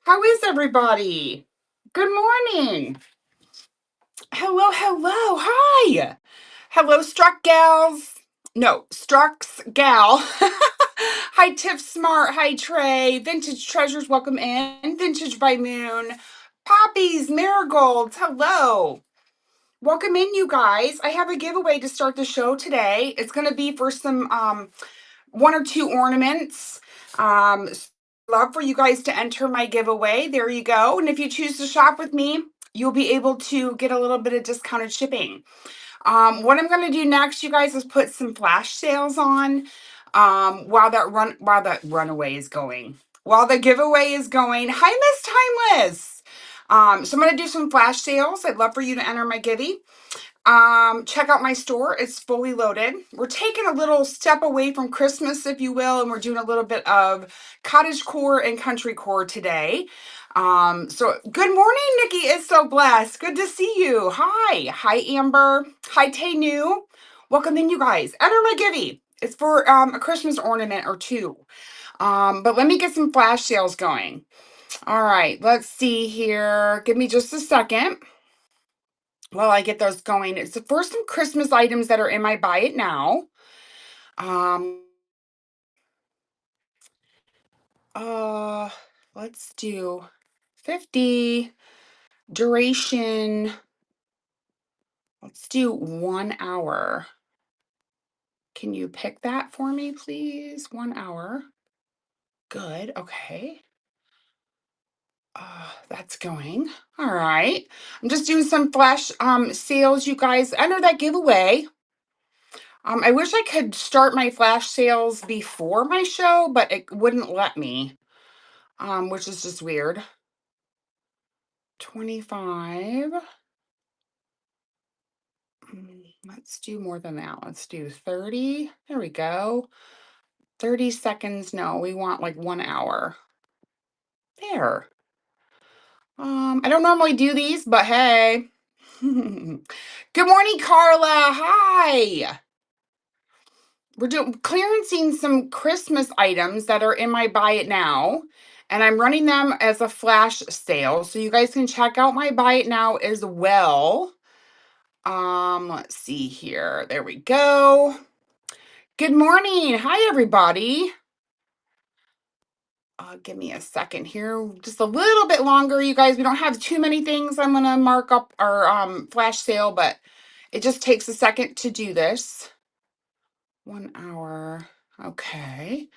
How is everybody? Good morning. Hello, hello. Hi. Hello, Struck Gals. No, Struck's Gal. Hi, Tiff Smart. Hi, Trey. Vintage Treasures, welcome in. Vintage by Moon. Poppies, Marigolds, hello. Welcome in, you guys. I have a giveaway to start the show today. It's going to be for some one or two ornaments. Love for you guys to enter my giveaway. There you go. And if you choose to shop with me, you'll be able to get a little bit of discounted shipping. What I'm going to do next, you guys, is put some flash sales on while that runaway is going. While the giveaway is going. Hi, Miss Timeless. So I'm going to do some flash sales. I'd love for you to enter my givey. Check out my store. It's fully loaded. We're taking a little step away from Christmas, if you will, and we're doing a little bit of Cottagecore and Countrycore today. So good morning, Nikki is so blessed. Good to see you. Hi, Amber. Hi, Tay New. Welcome in, you guys. Enter my givey. It's for a Christmas ornament or two. But let me get some flash sales going. All right, let's see here. Give me just a second. While I get those going, it's for some Christmas items that are in my buy it now. Um, uh, let's do 50 duration. Let's do 1 hour. Can you pick that for me, please? 1 hour. Good. Okay. That's going. All right. I'm just doing some flash sales, you guys. Enter that giveaway. I wish I could start my flash sales before my show, but it wouldn't let me, which is just weird. 25. Let's do more than that. Let's do 30. There we go. 30 seconds. No, we want like 1 hour. There. I don't normally do these, but hey. Good morning, Carla. Hi. We're clearancing some Christmas items that are in my buy it now, and I'm running them as a flash sale, so you guys can check out my buy it now as well. Let's see here. There we go. Good morning. Hi, everybody. Give me a second here. Just a little bit longer, you guys. We don't have too many things I'm gonna mark up our flash sale, but it just takes a second to do this. 1 hour. Okay.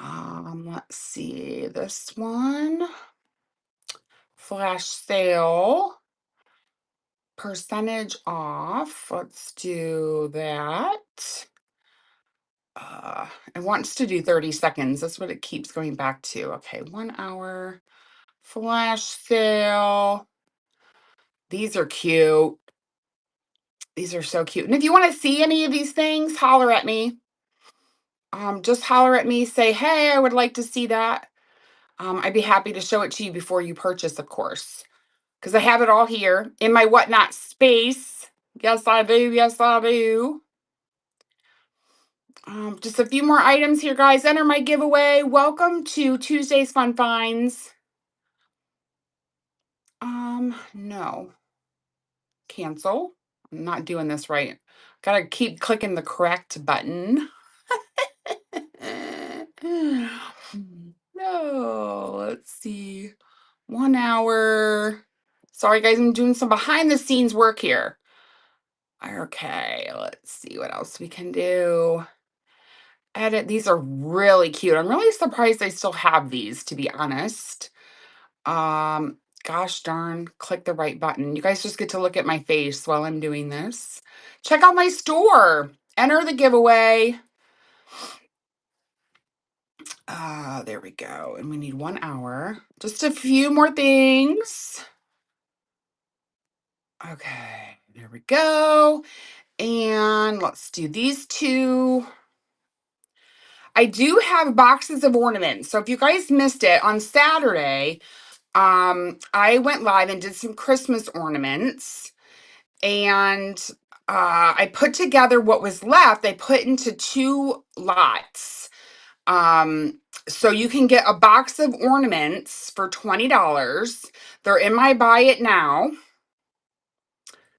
Let's see this one. Flash sale. Percentage off. Let's do that. It wants to do 30 seconds. That's what it keeps going back to. Okay, 1 hour. Flash sale. These are cute. These are so cute. And if you want to see any of these things, holler at me. Just holler at me. Say, hey, I would like to see that. I'd be happy to show it to you before you purchase, of course, because I have it all here in my whatnot space. Yes, I do. Yes, I do. Just a few more items here, guys. Enter my giveaway. Welcome to Tuesday's Fun Finds. No. Cancel. I'm not doing this right. Gotta keep clicking the correct button. No, let's see. 1 hour. Sorry, guys, I'm doing some behind the scenes work here. Okay, let's see what else we can do. Edit. These are really cute. I'm really surprised I still have these, to be honest. Gosh darn, click the right button. You guys just get to look at my face while I'm doing this. Check out my store. Enter the giveaway. There we go. And we need 1 hour. Just a few more things. Okay, there we go. And let's do these two. I do have boxes of ornaments. So if you guys missed it on Saturday, I went live and did some Christmas ornaments, and I put together what was left. I put into 2 lots. So you can get a box of ornaments for $20. They're in my buy it now.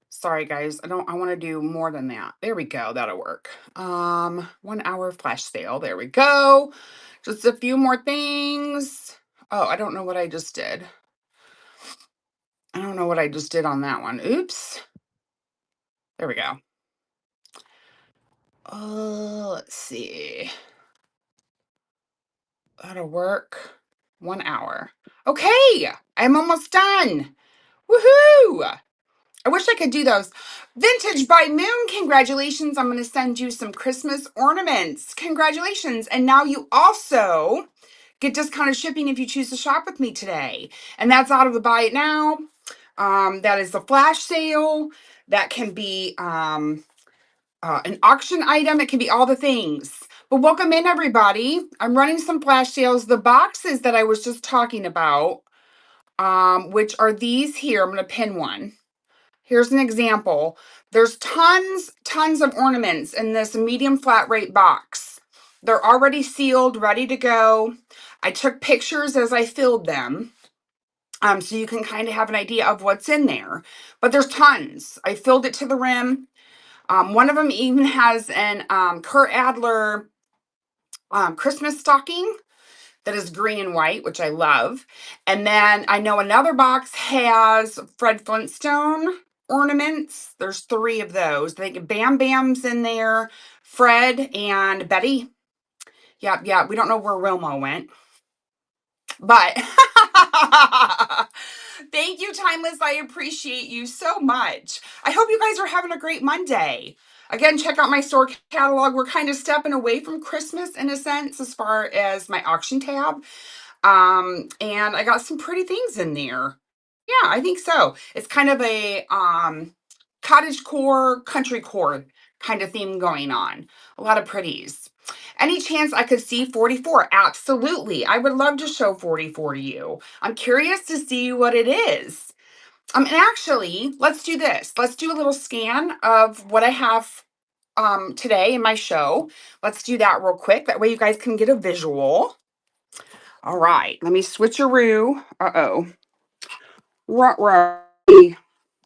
Sorry guys, I want to do more than that. There we go. That'll work. 1 hour flash sale. There we go. Just a few more things. Oh, I don't know what I just did. I don't know what I just did on that one. Oops. There we go. Let's see. That'll work. 1 hour. Okay, I'm almost done. Woohoo! I wish I could do those. Vintage by Moon, congratulations. I'm going to send you some Christmas ornaments. Congratulations. And now you also get discounted shipping if you choose to shop with me today. And that's out of the buy it now. That is the flash sale. That can be an auction item. It can be all the things. But welcome in, everybody. I'm running some flash sales. The boxes that I was just talking about, which are these here. I'm going to pin one. Here's an example. There's tons of ornaments in this medium flat rate box. They're already sealed, ready to go. I took pictures as I filled them. So you can kind of have an idea of what's in there. But there's tons. I filled it to the rim. One of them even has an Kurt Adler Christmas stocking that is green and white, which I love. And then I know another box has Fred Flintstone ornaments. There's 3 of those. They get Bam Bam's in there, Fred and Betty. Yeah, we don't know where Wilma went. But thank you, Timeless. I appreciate you so much. I hope you guys are having a great Monday. Again, check out my store catalog. We're kind of stepping away from Christmas in a sense as far as my auction tab. And I got some pretty things in there. Yeah, I think so. It's kind of a cottagecore, countrycore kind of theme going on. A lot of pretties. Any chance I could see 44? Absolutely. I would love to show 44 to you. I'm curious to see what it is. And actually, let's do this. Let's do a little scan of what I have today in my show. Let's do that real quick. That way you guys can get a visual. All right, let me switcheroo. Uh-oh.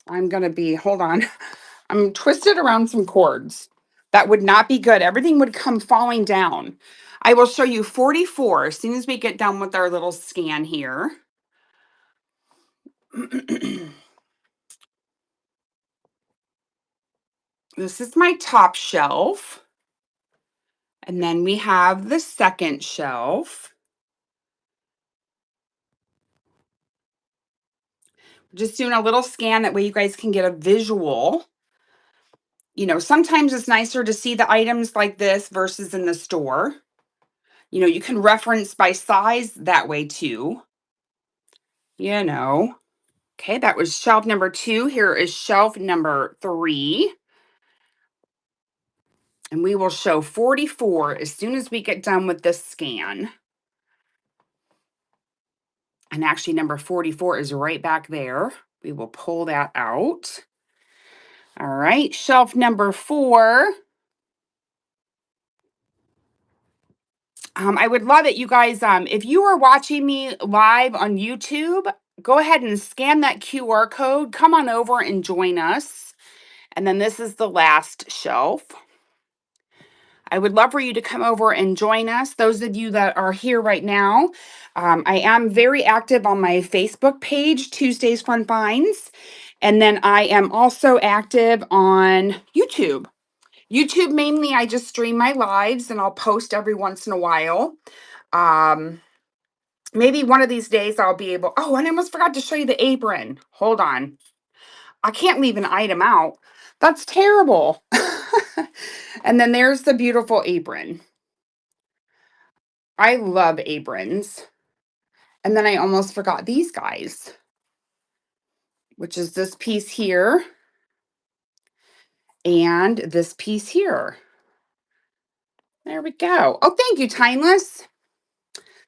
I'm going to be, hold on. I'm twisted around some cords. That would not be good. Everything would come falling down. I will show you 44 as soon as we get done with our little scan here. This is my top shelf. And then we have the second shelf. Just doing a little scan. That way you guys can get a visual. You know, sometimes it's nicer to see the items like this versus in the store. You know, you can reference by size that way too. You know. Okay, that was shelf number 2. Here is shelf number 3. And we will show 44 as soon as we get done with this scan. And actually, number 44 is right back there. We will pull that out. All right, shelf number 4. I would love it, you guys. If you are watching me live on YouTube, go ahead and scan that QR code. Come on over and join us. And then this is the last shelf. I would love for you to come over and join us. Those of you that are here right now, I am very active on my Facebook page, Tuesdays Fun Finds. And then I am also active on YouTube. YouTube mainly, I just stream my lives and I'll post every once in a while. Maybe one of these days I'll be able, oh, and I almost forgot to show you the apron. Hold on. I can't leave an item out. That's terrible. And then there's the beautiful apron. I love aprons. And then I almost forgot these guys, which is this piece here and this piece here. There we go. Oh, thank you, Timeless.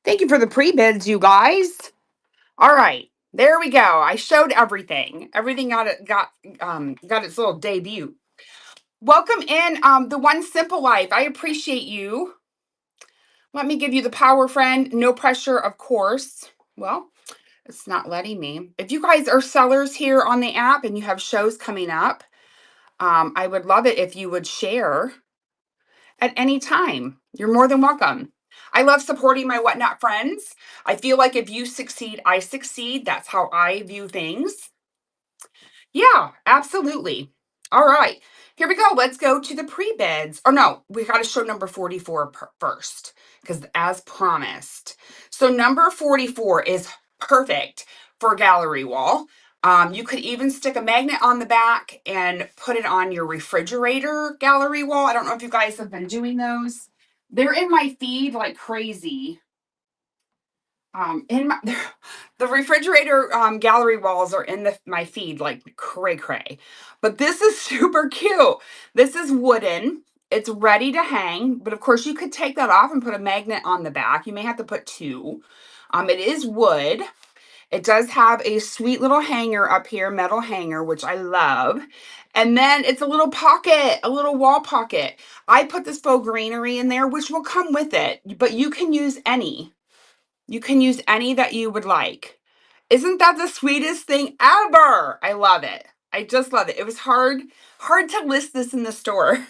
Thank you for the pre-bids, you guys. All right, there we go. I showed everything. Everything got its little debut. Welcome in, the One Simple Life. I appreciate you. Let me give you the power, friend. No pressure, of course. Well, it's not letting me. If you guys are sellers here on the app and you have shows coming up, I would love it if you would share at any time. You're more than welcome. I love supporting my whatnot friends. I feel like if you succeed, I succeed. That's how I view things. Yeah, absolutely. All right, here we go. Let's go to the pre-bids. Oh no, we got to show number 44 first, because as promised. So number 44 is perfect for gallery wall. You could even stick a magnet on the back and put it on your refrigerator gallery wall. I don't know if you guys have been doing those. They're in my feed like crazy. In my the refrigerator gallery walls are in my feed like cray cray, but this is super cute. This is wooden. It's ready to hang, but of course you could take that off and put a magnet on the back. You may have to put two. It is wood. It does have a sweet little hanger up here, metal hanger, which I love. And then it's a little pocket, a little wall pocket. I put this faux greenery in there, which will come with it, but you can use any. You can use any that you would like. Isn't that the sweetest thing ever? I love it. I just love it. It was hard to list this in the store.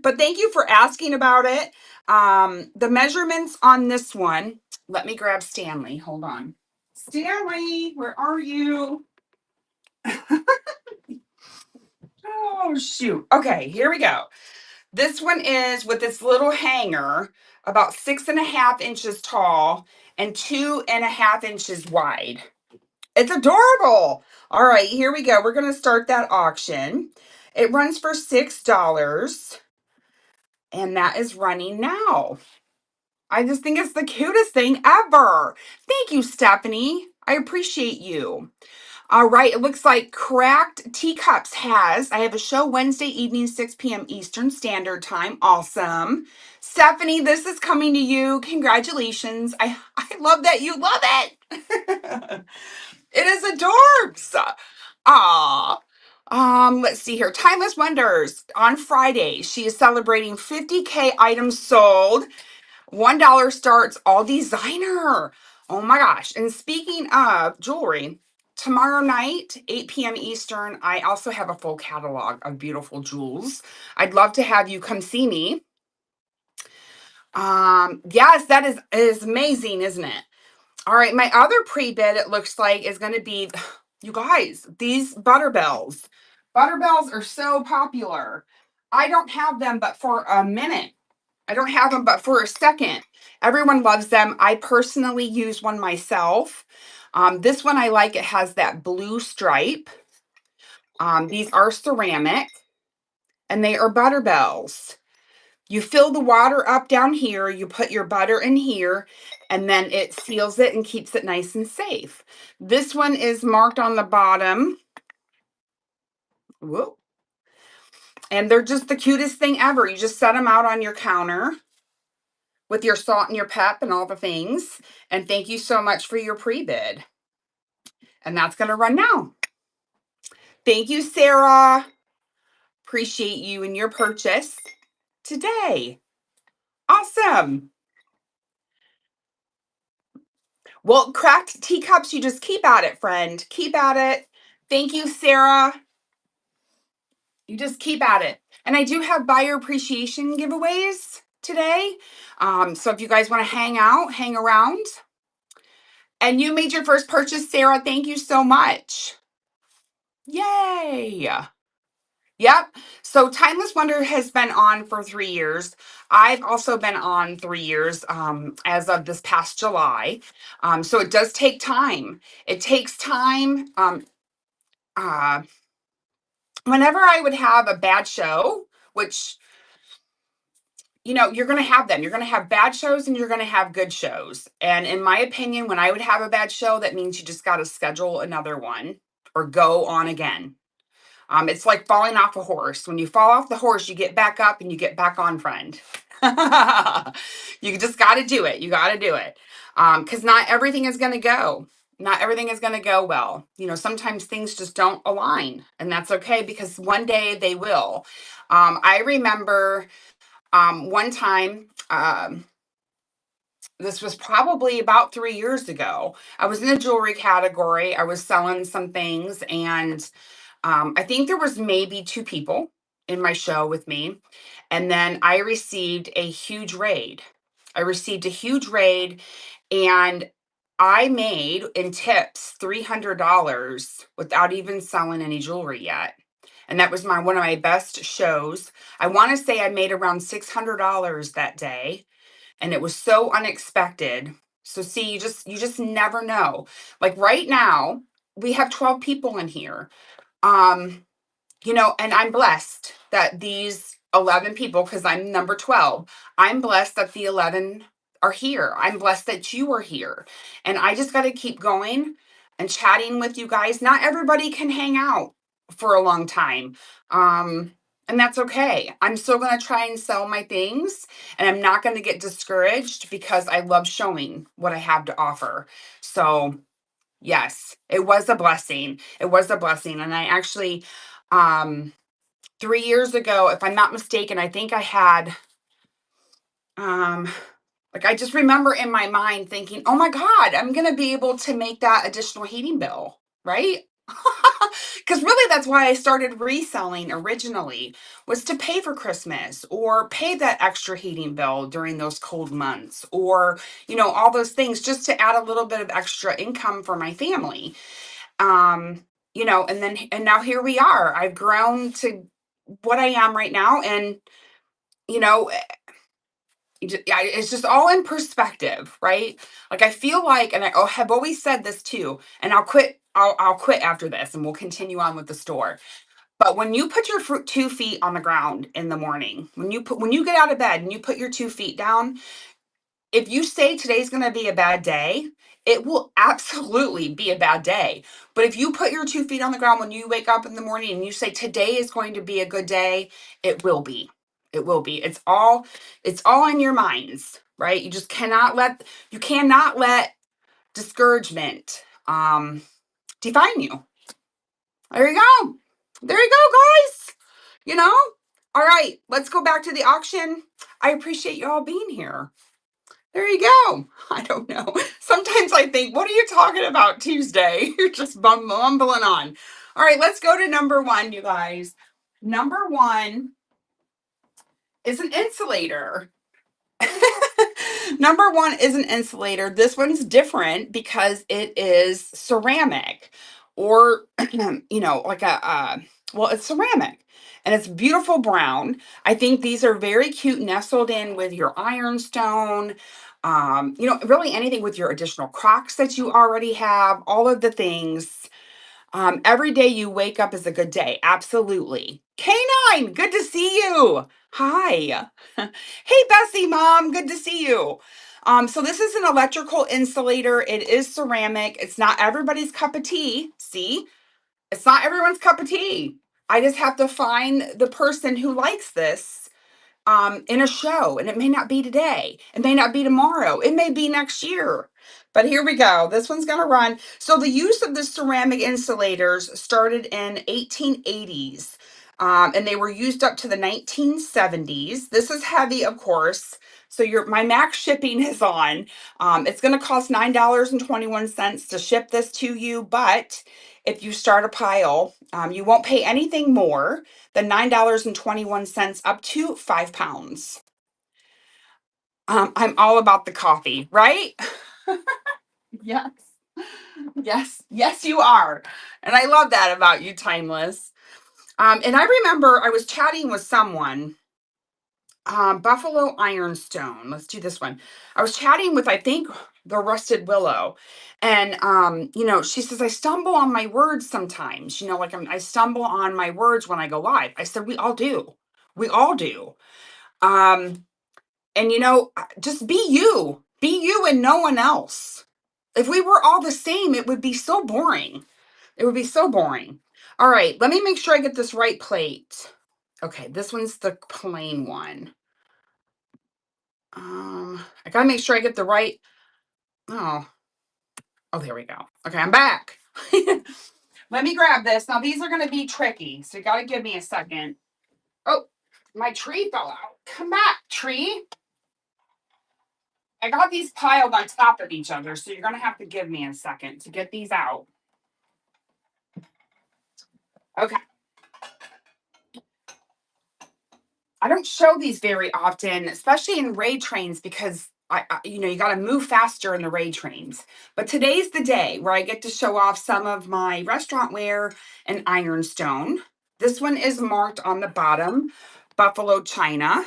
But thank you for asking about it. The measurements on this one, let me grab Stanley. Hold on. Stanley, where are you? Oh, shoot. Okay, here we go. This one is with this little hanger, about 6.5 inches tall and 2.5 inches wide. It's adorable. All right, here we go. We're going to start that auction. It runs for $6, and that is running now. I just think it's the cutest thing ever. Thank you, Stephanie. I appreciate you. All right, it looks like Cracked Teacups I have a show Wednesday evening, 6 p.m. Eastern Standard Time. Awesome. Stephanie, this is coming to you. Congratulations. I love that you love it. It is adorbs. Ah. Let's see here. Timeless Wonders on Friday. She is celebrating 50K items sold. $1 starts, all designer. Oh my gosh. And speaking of jewelry, tomorrow night, 8 p.m. Eastern, I also have a full catalog of beautiful jewels. I'd love to have you come see me. Yes, that is amazing, isn't it? All right, my other pre-bid, it looks like, is going to be, you guys, these Butterbells. Butterbells are so popular. I don't have them but for a minute. I don't have them but for a second. Everyone loves them. I personally use one myself. This one I like. It has that blue stripe. These are ceramic, and they are Butterbells. You fill the water up down here, you put your butter in here, and then it seals it and keeps it nice and safe. This one is marked on the bottom. Whoa. And they're just the cutest thing ever. You just set them out on your counter with your salt and your pep and all the things. And thank you so much for your pre-bid. And that's going to run now. Thank you, Sarah. Appreciate you and your purchase today. Awesome. Well, Cracked Teacups, you just keep at it, friend. Keep at it. Thank you, Sarah. You just keep at it. And I do have buyer appreciation giveaways today. So if you guys want to hang out, hang around. And you made your first purchase, Sarah. Thank you so much. Yay. Yep. So Timeless Wonder has been on for 3 years. I've also been on 3 years as of this past July. So it does take time. It takes time. Uh, Whenever I would have a bad show, which, you're going to have them. You're going to have bad shows and you're going to have good shows. And in my opinion, when I would have a bad show, that means you just got to schedule another one or go on again. It's like falling off a horse. When you fall off the horse, you get back up and you get back on, friend. You just got to do it. You got to do it. Because not everything is going to go. Not everything is going to go well. Sometimes things just don't align. And that's okay because one day they will. I remember one time. this was probably about 3 years ago. I was in the jewelry category. I was selling some things, and I think there was maybe two people in my show with me. And then I received a huge raid. I received a huge raid, and I made in tips $300 without even selling any jewelry yet. And that was one of my best shows. I want to say I made around $600 that day, and it was so unexpected. So see, you just never know. Like right now, we have 12 people in here. Um, and I'm blessed that these 11 people, because I'm number 12, I'm blessed that the 11 are here. I'm blessed that you are here. And I just got to keep going and chatting with you guys. Not everybody can hang out for a long time. And that's okay. I'm still going to try and sell my things, and I'm not going to get discouraged because I love showing what I have to offer. So, yes, it was a blessing. It was a blessing. And I actually, um, 3 years ago, if I'm not mistaken, I think I had, um, like, I just remember in my mind thinking, oh my God, I'm going to be able to make that additional heating bill, right? Because really, that's why I started reselling originally, was to pay for Christmas or pay that extra heating bill during those cold months, or, all those things, just to add a little bit of extra income for my family. And now here we are. I've grown to what I am right now. And, you know, it's just all in perspective, right? Like I feel like, and I have always said this too, and I'll quit. I'll quit after this, and we'll continue on with the store. But when you put your 2 feet on the ground in the morning, when you get out of bed and you put your 2 feet down, if you say today's going to be a bad day, it will absolutely be a bad day. But if you put your 2 feet on the ground when you wake up in the morning and you say today is going to be a good day, it will be. It will be. It's all in your minds, right? You cannot let discouragement define you. There you go. There you go, guys. You know? All right, let's go back to the auction. I appreciate you all being here. There you go. I don't know. Sometimes I think, what are you talking about Tuesday? You're just mumbling on. All right, let's go to number one, you guys. Number one is an insulator. Number one is an insulator. This one's different because it is ceramic, or like well, it's ceramic, and it's beautiful brown. I think these are very cute, nestled in with your ironstone. Really anything with your additional crocks that you already have, all of the things. Every day you wake up is a good day. Absolutely. Canine, good to see you. Hi. Hey, Bessie, Mom, good to see you. So this is an electrical insulator. It is ceramic. It's not everybody's cup of tea. See, it's not everyone's cup of tea. I just have to find the person who likes this in a show, and it may not be today. It may not be tomorrow. It may be next year. But here we go. This one's going to run. So the use of the ceramic insulators started in 1880s, and they were used up to the 1970s. This is heavy, of course. So my max shipping is on. It's going to cost $9.21 to ship this to you, but if you start a pile, you won't pay anything more than $9.21 up to 5 pounds. I'm all about the coffee, right? Yes. Yes. Yes, you are. And I love that about you, Timeless. And I remember I was chatting with someone, Buffalo Ironstone. Let's do this one. I was chatting with, I think, the Rusted Willow. And, she says, I stumble on my words sometimes, like I stumble on my words when I go live. I said, we all do. We all do. Um, and just be you and no one else. If we were all the same, it would be so boring. It would be so boring. All right, let me make sure I get this right plate. Okay, this one's the plain one. I gotta make sure I get the right. Oh, there we go. Okay, I'm back. Let me grab this. Now these are gonna be tricky, so you gotta give me a second. Oh, my tree fell out. Come back, tree. I got these piled on top of each other, so you're going to have to give me a second to get these out. Okay. I don't show these very often, especially in raid trains, because you got to move faster in the raid trains. But today's the day where I get to show off some of my restaurant ware and ironstone. This one is marked on the bottom, Buffalo China.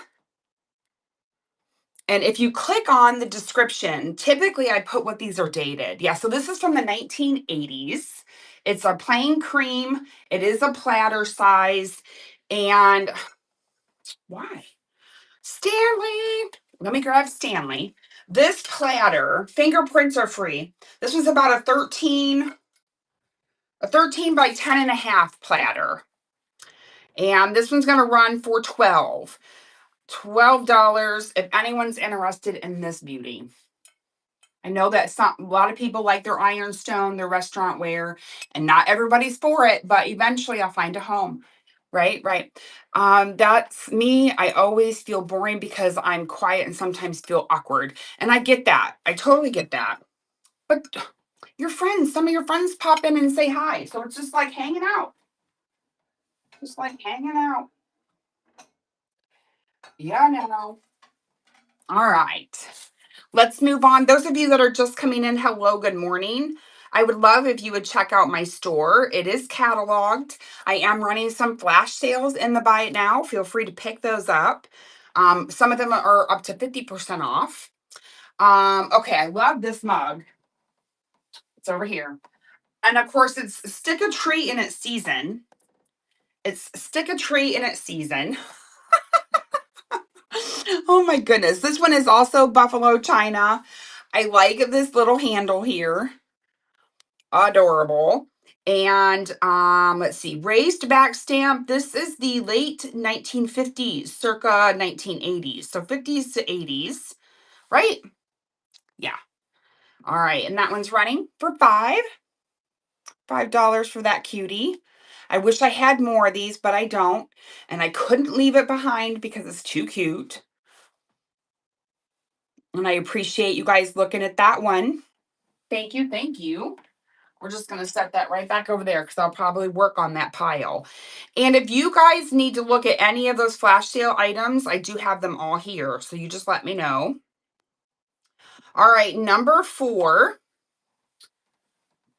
And if you click on the description, typically I put what these are dated. Yeah, so this is from the 1980s. It's a plain cream. It is a platter size. And why? Stanley. Let me grab Stanley. This platter, fingerprints are free. This was about a 13 by 10 and a half platter. And this one's going to run for $12 if anyone's interested in this beauty. I know that a lot of people like their ironstone, their restaurant ware, and not everybody's for it, but eventually I'll find a home. Right. That's me. I always feel boring because I'm quiet and sometimes feel awkward. And I get that. I totally get that. But some of your friends pop in and say hi. So it's just like hanging out. Just like hanging out. Yeah, no. All right. Let's move on. Those of you that are just coming in, hello, good morning. I would love if you would check out my store. It is cataloged. I am running some flash sales in the Buy It Now. Feel free to pick those up. Some of them are up to 50% off. Okay, I love this mug. It's over here. And of course, it's Stick a Tree in its season. It's Stick a Tree in its season. Oh my goodness. This one is also Buffalo China. I like this little handle here. Adorable. And let's see, raised back stamp. This is the late 1950s, circa 1980s. So 50s to 80s, right? Yeah. All right. And that one's running for $5 for that cutie. I wish I had more of these, but I don't. And I couldn't leave it behind because it's too cute. And I appreciate you guys looking at that one. Thank you. Thank you. We're just going to set that right back over there because I'll probably work on that pile. And if you guys need to look at any of those flash sale items, I do have them all here. So you just let me know. All right, number 4.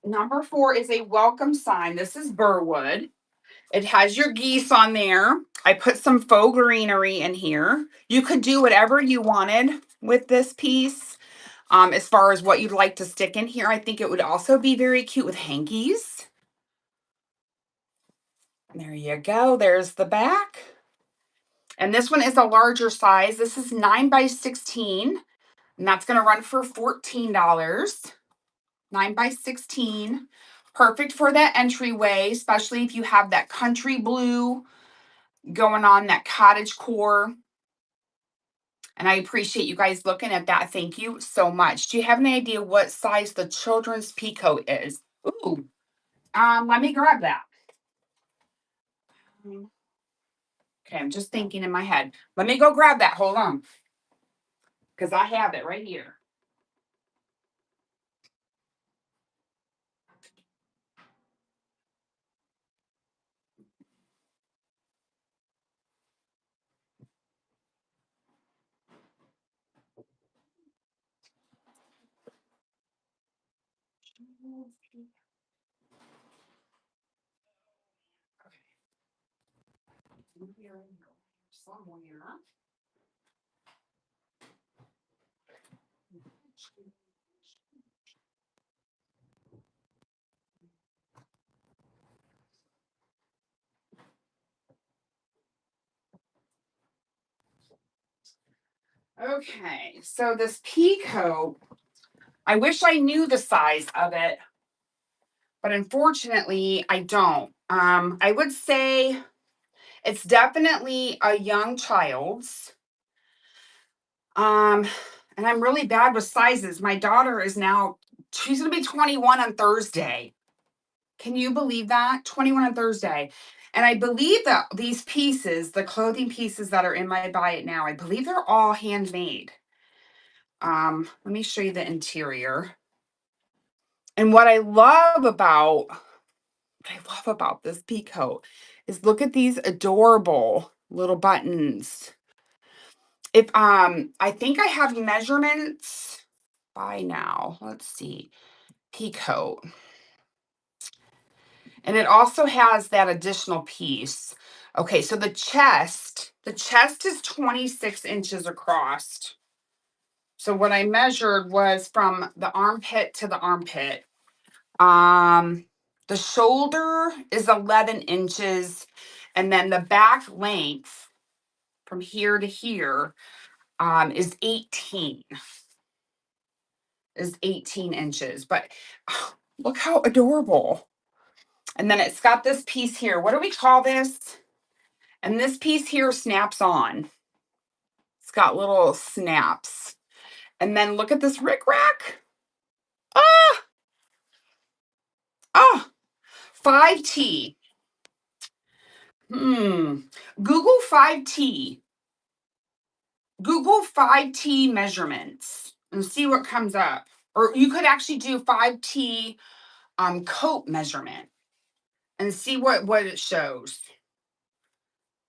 Number 4 is a welcome sign. This is Burwood. It has your geese on there. I put some faux greenery in here. You could do whatever you wanted with this piece. As far as what you'd like to stick in here, I think it would also be very cute with hankies. There you go. There's the back. And this one is a larger size. This is 9 by 16. And that's going to run for $14. 9 by 16. Perfect for that entryway, especially if you have that country blue going on, that Cottagecore. And I appreciate you guys looking at that. Thank you so much. Do you have any idea what size the children's peacoat is? Ooh, let me grab that. Okay, I'm just thinking in my head. Let me go grab that. Hold on. Because I have it right here. Somewhere. Okay, so this peacoat, I wish I knew the size of it, but unfortunately I don't. I would say it's definitely a young child's. And I'm really bad with sizes. My daughter is now, she's gonna be 21 on Thursday. Can you believe that? 21 on Thursday. And I believe that these pieces, the clothing pieces that are in my Buy It Now, I believe they're all handmade. Let me show you the interior. And what I love about this pea coat is look at these adorable little buttons. If I think I have measurements by now. Let's see. Pea coat. And it also has that additional piece. Okay, so the chest is 26 inches across. So what I measured was from the armpit to the armpit. The shoulder is 11 inches, and then the back length from here to here is 18 inches. But look how adorable. And then it's got this piece here. What do we call this? And this piece here snaps on. It's got little snaps. And then look at this rickrack. Ah! Ah! 5T. Google 5T. Google 5T measurements and see what comes up. Or you could actually do 5T coat measurement and see what it shows.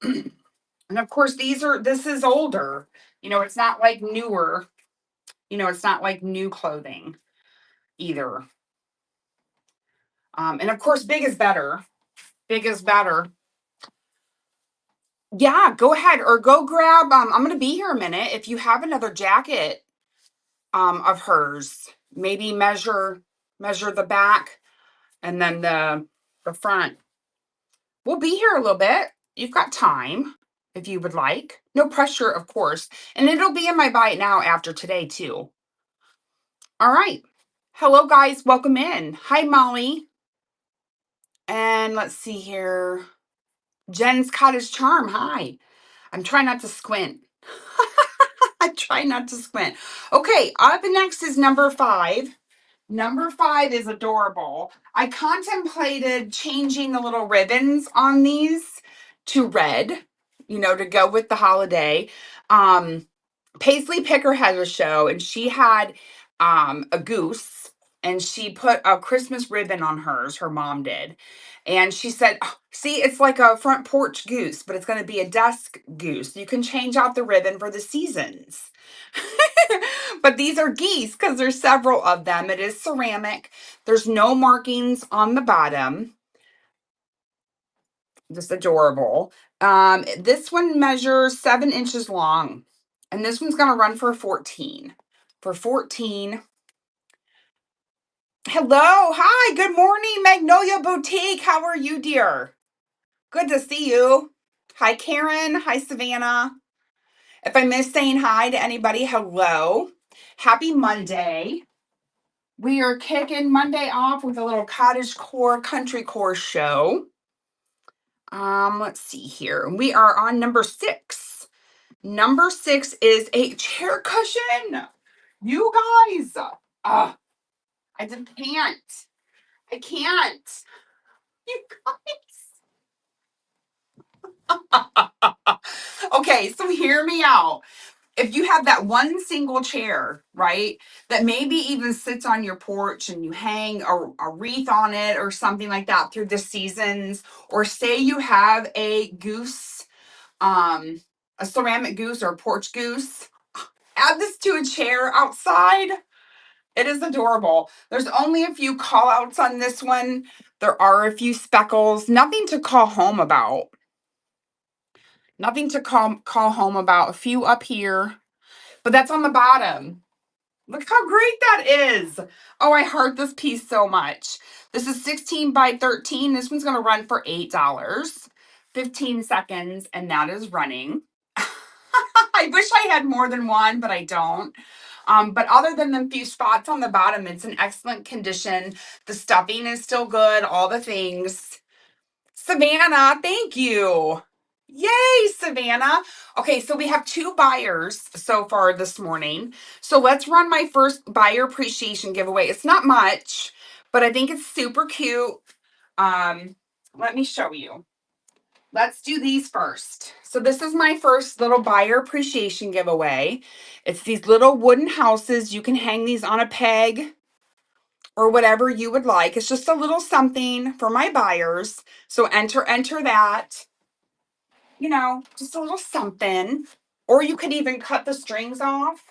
And of course, this is older. It's not like newer. It's not like new clothing either. And of course, big is better. Big is better. Yeah, go ahead or go grab. I'm going to be here a minute. If you have another jacket of hers, maybe measure the back and then the front. We'll be here a little bit. You've got time if you would like. No pressure, of course. And it'll be in my buy it now after today too. All right. Hello, guys. Welcome in. Hi, Molly. And let's see here. Jen's Cottage Charm. Hi. I'm trying not to squint. I try not to squint. Okay, up next is number 5. Number 5 is adorable. I contemplated changing the little ribbons on these to red, to go with the holiday. Paisley Picker has a show, and she had a goose, and she put a Christmas ribbon on hers. Her mom did. And she said, "Oh, see, it's like a front porch goose, but it's going to be a desk goose. You can change out the ribbon for the seasons." But these are geese because there's several of them. It is ceramic. There's no markings on the bottom. Just adorable. This one measures 7 inches long. And this one's going to run for 14. For 14. Hello. Hi. Good morning, Magnolia Boutique. How are you, dear? Good to see you. Hi, Karen. Hi, Savannah. If I miss saying hi to anybody, hello. Happy Monday. We are kicking Monday off with a little Cottagecore, Countrycore show. Let's see here. We are on number 6. Number 6 is a chair cushion. You guys, I just can't. I can't. You guys. Okay, so hear me out. If you have that one single chair, right, that maybe even sits on your porch and you hang a wreath on it or something like that through the seasons, or say you have a goose, a ceramic goose or a porch goose, add this to a chair outside. It is adorable. There's only a few call outs on this one. There are a few speckles, nothing to call home about. Nothing to call home about. A few up here. But that's on the bottom. Look how great that is. Oh, I heart this piece so much. This is 16 by 13. This one's going to run for $8. 15 seconds, and that is running. I wish I had more than one, but I don't. But other than the few spots on the bottom, it's in excellent condition. The stuffing is still good, all the things. Savannah, thank you. Yay, Savannah. Okay, so we have 2 buyers so far this morning. So let's run my first buyer appreciation giveaway. It's not much, but I think it's super cute. Let me show you. let's do these first. So this is my first little buyer appreciation giveaway. It's these little wooden houses. You can hang these on a peg or whatever you would like. It's just a little something for my buyers. So enter that, just a little something. Or you could even cut the strings off.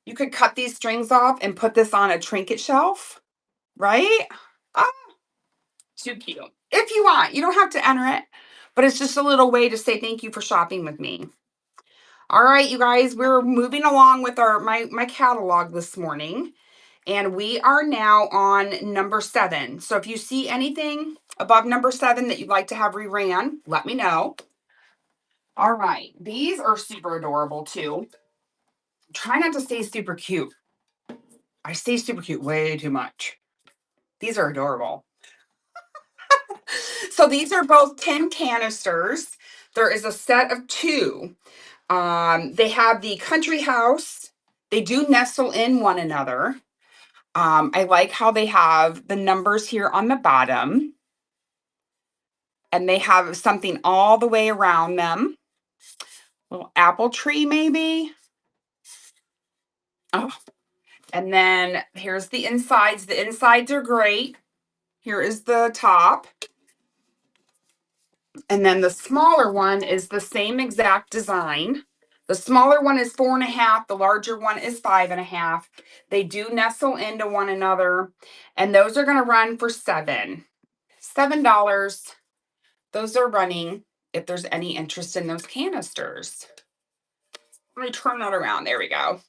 You could cut these strings off and put this on a trinket shelf, right? Ah, too cute. If you want, you don't have to enter it, but it's just a little way to say thank you for shopping with me. All right, you guys, we're moving along with my catalog this morning, and we are now on number 7. So if you see anything above number 7 that you'd like to have reran, let me know. All right, these are super adorable too. Try not to say super cute. I say super cute way too much. These are adorable. So these are both tin canisters. There is a set of 2. They have the country house. They do nestle in one another. I like how they have the numbers here on the bottom. And they have something all the way around them. Little apple tree, maybe. Oh, and then here's the insides. The insides are great. Here is the top. And then the smaller one is the same exact design. The smaller one is 4.5. The larger one is 5.5. They do nestle into one another. And those are going to run for $7. Those are running if there's any interest in those canisters. Let me turn that around. There we go.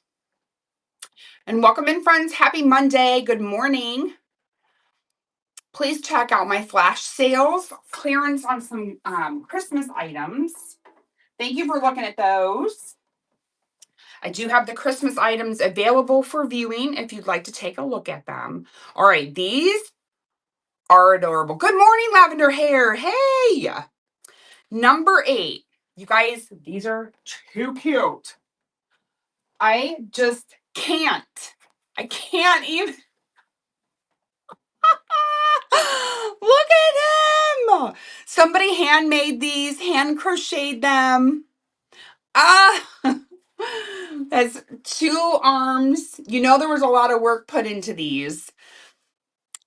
And welcome in, friends. Happy Monday. Good morning. Please check out my flash sales clearance on some Christmas items. Thank you for looking at those. I do have the Christmas items available for viewing if you'd like to take a look at them. All right, these are adorable. Good morning, lavender hair. Hey, number 8. You guys, these are too cute. I just can't. I can't even. Look at him. Somebody handmade these, hand crocheted them. Ah, has 2 arms. There was a lot of work put into these.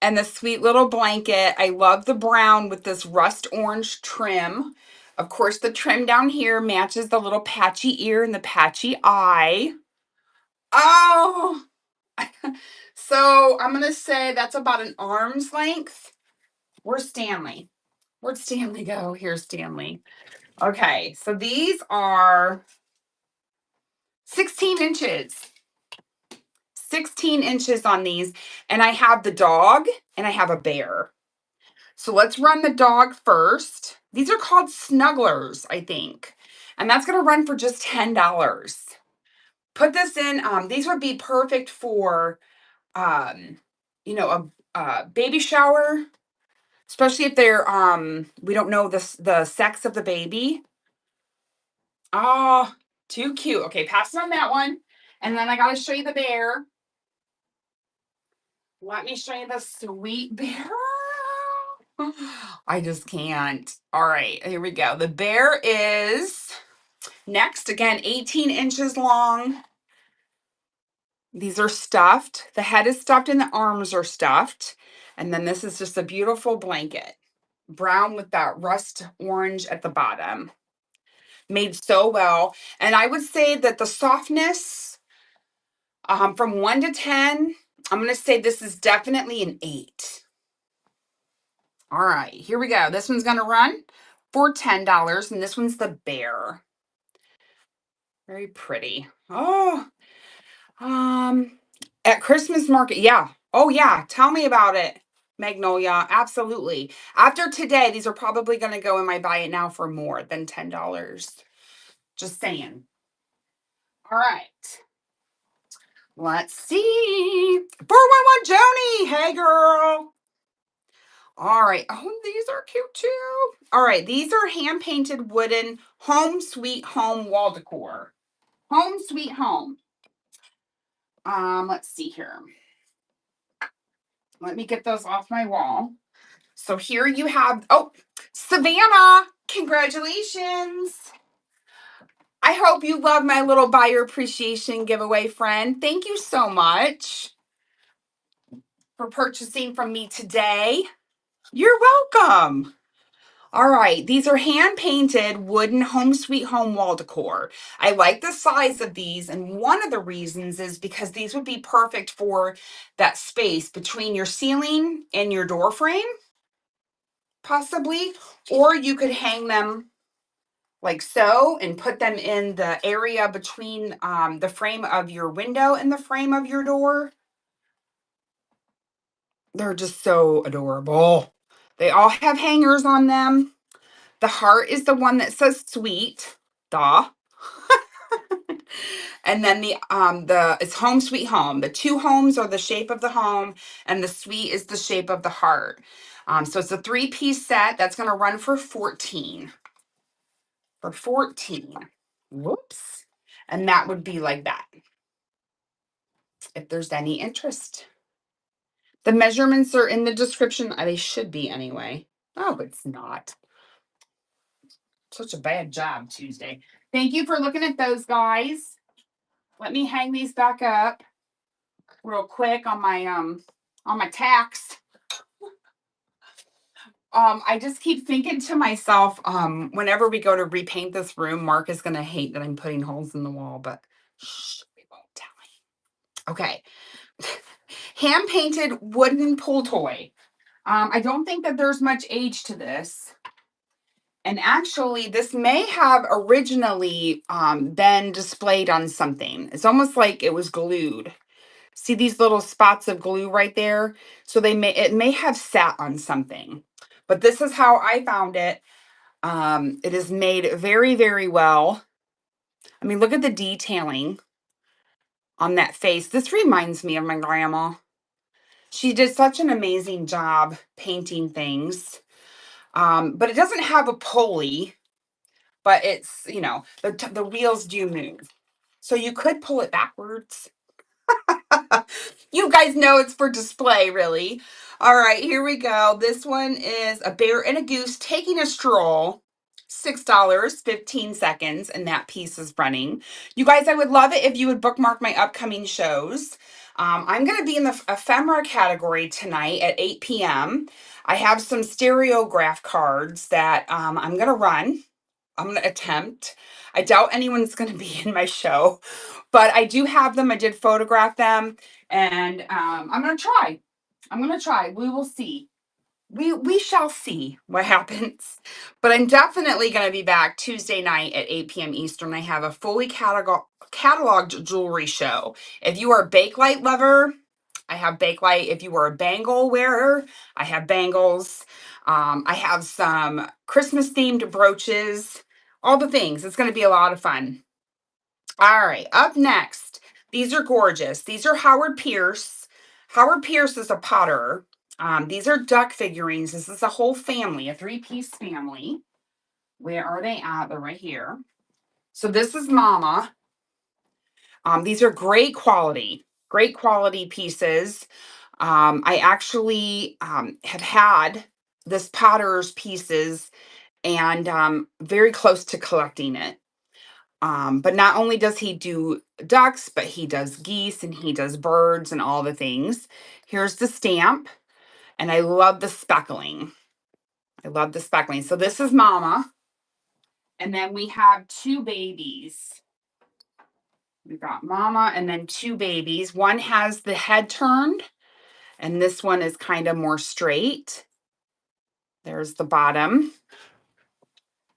And the sweet little blanket. I love the brown with this rust orange trim. Of course, the trim down here matches the little patchy ear and the patchy eye. Oh, so I'm going to say that's about an arm's length. Where's Stanley? Where'd Stanley go? Here's Stanley. Okay, so these are 16 inches. 16 inches on these. And I have the dog and I have a bear. So let's run the dog first. These are called snugglers, I think. And that's going to run for just $10. Put this in. These would be perfect for, a baby shower, especially if they're, we don't know the sex of the baby. Oh, too cute. Okay, pass on that one. And then I got to show you the bear. Let me show you the sweet bear. I just can't. All right, here we go. The bear is next. Again, 18 inches long. These are stuffed. The head is stuffed and the arms are stuffed. And then this is just a beautiful blanket. Brown with that rust orange at the bottom. Made so well. And I would say that the softness, from 1 to 10, I'm going to say this is definitely an 8. All right, here we go. This one's going to run for $10, and this one's the bear. Very pretty. Oh, at Christmas market. Yeah. Oh, yeah. Tell me about it, Magnolia. Absolutely. After today, these are probably going to go in my buy it now for more than $10. Just saying. All right. Let's see. 411 Joni. Hey, girl. All right. Oh, these are cute too. All right. These are hand painted wooden home sweet home wall decor. Home sweet home. Let's see here. Let me get those off my wall. So here you have, oh, Savannah. Congratulations. I hope you love my little buyer appreciation giveaway, friend. Thank you so much for purchasing from me today. You're welcome. All right, these are hand-painted wooden home sweet home wall decor. I like the size of these, and one of the reasons is because these would be perfect for that space between your ceiling and your door frame, possibly, or you could hang them like so and put them in the area between the frame of your window and the frame of your door. They're just so adorable. They all have hangers on them. The heart is the one that says sweet. Duh. And then the it's home sweet home. The two homes are the shape of the home, and the sweet is the shape of the heart. So it's a 3-piece set that's going to run for 14. For 14. Whoops. And that would be like that, if there's any interest. The measurements are in the description. They should be anyway. Oh, it's not. Such a bad job, Tuesday. Thank you for looking at those, guys. Let me hang these back up real quick on my tacks. I just keep thinking to myself, whenever we go to repaint this room, Mark is gonna hate that I'm putting holes in the wall, but shh, we won't tell him. Okay. Hand painted wooden pool toy. I don't think that there's much age to this. And actually, this may have originally been displayed on something. It's almost like it was glued. See these little spots of glue right there? So it may have sat on something. But this is how I found it. It is made very, very well. I mean, look at the detailing on that face. This reminds me of my grandma. She did such an amazing job painting things. But it doesn't have a pulley, but it's, the wheels do move. So you could pull it backwards. You guys know it's for display, really. All right, here we go. This one is a bear and a goose taking a stroll. $6, 15 seconds, and that piece is running. You guys, I would love it if you would bookmark my upcoming shows. I'm going to be in the ephemera category tonight at 8 p.m. I have some stereograph cards that I'm going to run. I'm going to attempt. I doubt anyone's going to be in my show, but I do have them. I did photograph them, and I'm going to try. We will see. We shall see what happens. But I'm definitely going to be back Tuesday night at 8 p.m. Eastern. I have a fully cataloged jewelry show. If you are a Bakelite lover, I have Bakelite. If you are a bangle wearer, I have bangles. I have some Christmas themed brooches, all the things. It's going to be a lot of fun. All right, up next, these are gorgeous. These are Howard Pierce. Howard Pierce is a potter. These are duck figurines. This is a whole family, a 3-piece family. Where are they at? They're right here. So this is Mama. These are great quality pieces. I actually have had this potter's pieces and very close to collecting it. But not only does he do ducks, but he does geese and he does birds and all the things. Here's the stamp, and I love the speckling. So this is Mama, and then we have 2 babies. We've got Mama and then 2 babies. One has the head turned, and this one is kind of more straight. There's the bottom.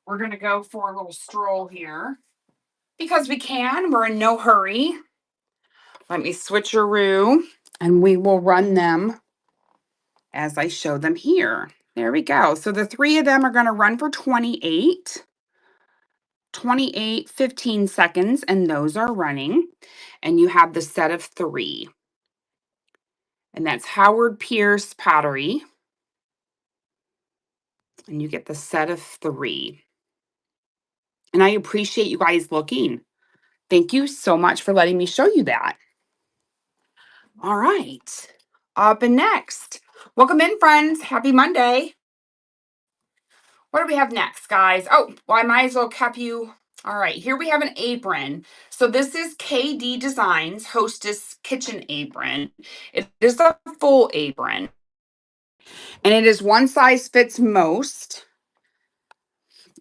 We're going to go for a little stroll here because we can. We're in no hurry. Let me switcheroo, and we will run them as I show them here. There we go. So the 3 of them are going to run for 28, 15 seconds, and those are running. And you have the set of 3. And that's Howard Pierce Pottery. And you get the set of 3. And I appreciate you guys looking. Thank you so much for letting me show you that. All right. Up and next. Welcome in, friends. Happy Monday. What do we have next, guys? Oh, well, I might as well cap you. All right, here we have an apron. So this is KD Designs Hostess Kitchen Apron. It is a full apron, and it is one size fits most.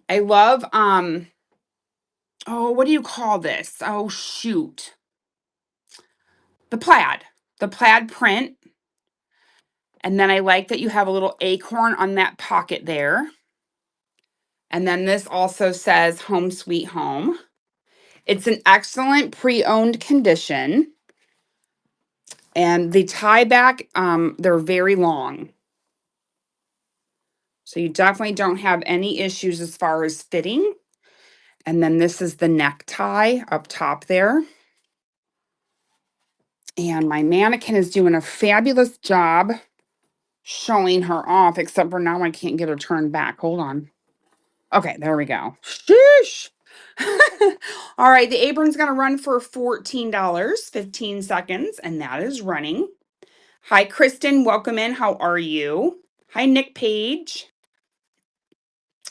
I love, oh, what do you call this? Oh, shoot. The plaid print. And then I like that you have a little acorn on that pocket there. And then this also says Home Sweet Home. It's an excellent pre-owned condition. And the tie back, they're very long. So you definitely don't have any issues as far as fitting. And then this is the necktie up top there. And my mannequin is doing a fabulous job showing her off, except for now I can't get her turned back. Hold on. Okay, there we go. Sheesh. All right, the apron's going to run for $14, 15 seconds, and that is running. Hi, Kristen. Welcome in. How are you? Hi, Nick Page.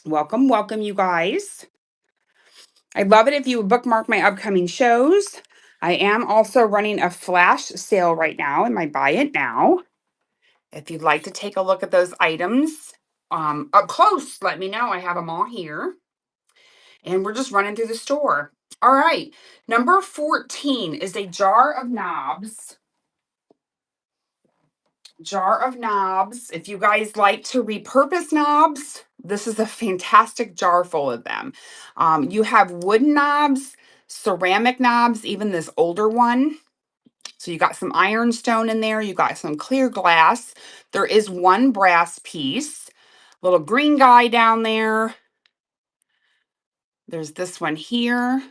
Welcome, welcome, you guys. I'd love it if you would bookmark my upcoming shows. I am also running a flash sale right now in my Buy It Now. If you'd like to take a look at those items up close, let me know. I have them all here. And we're just running through the store. All right. Number 14 is a jar of knobs. Jar of knobs. If you guys like to repurpose knobs, this is a fantastic jar full of them. You have wooden knobs, ceramic knobs, even this older one. So you got some ironstone in there. You got some clear glass. There is one brass piece. Little green guy down there. There's this one here.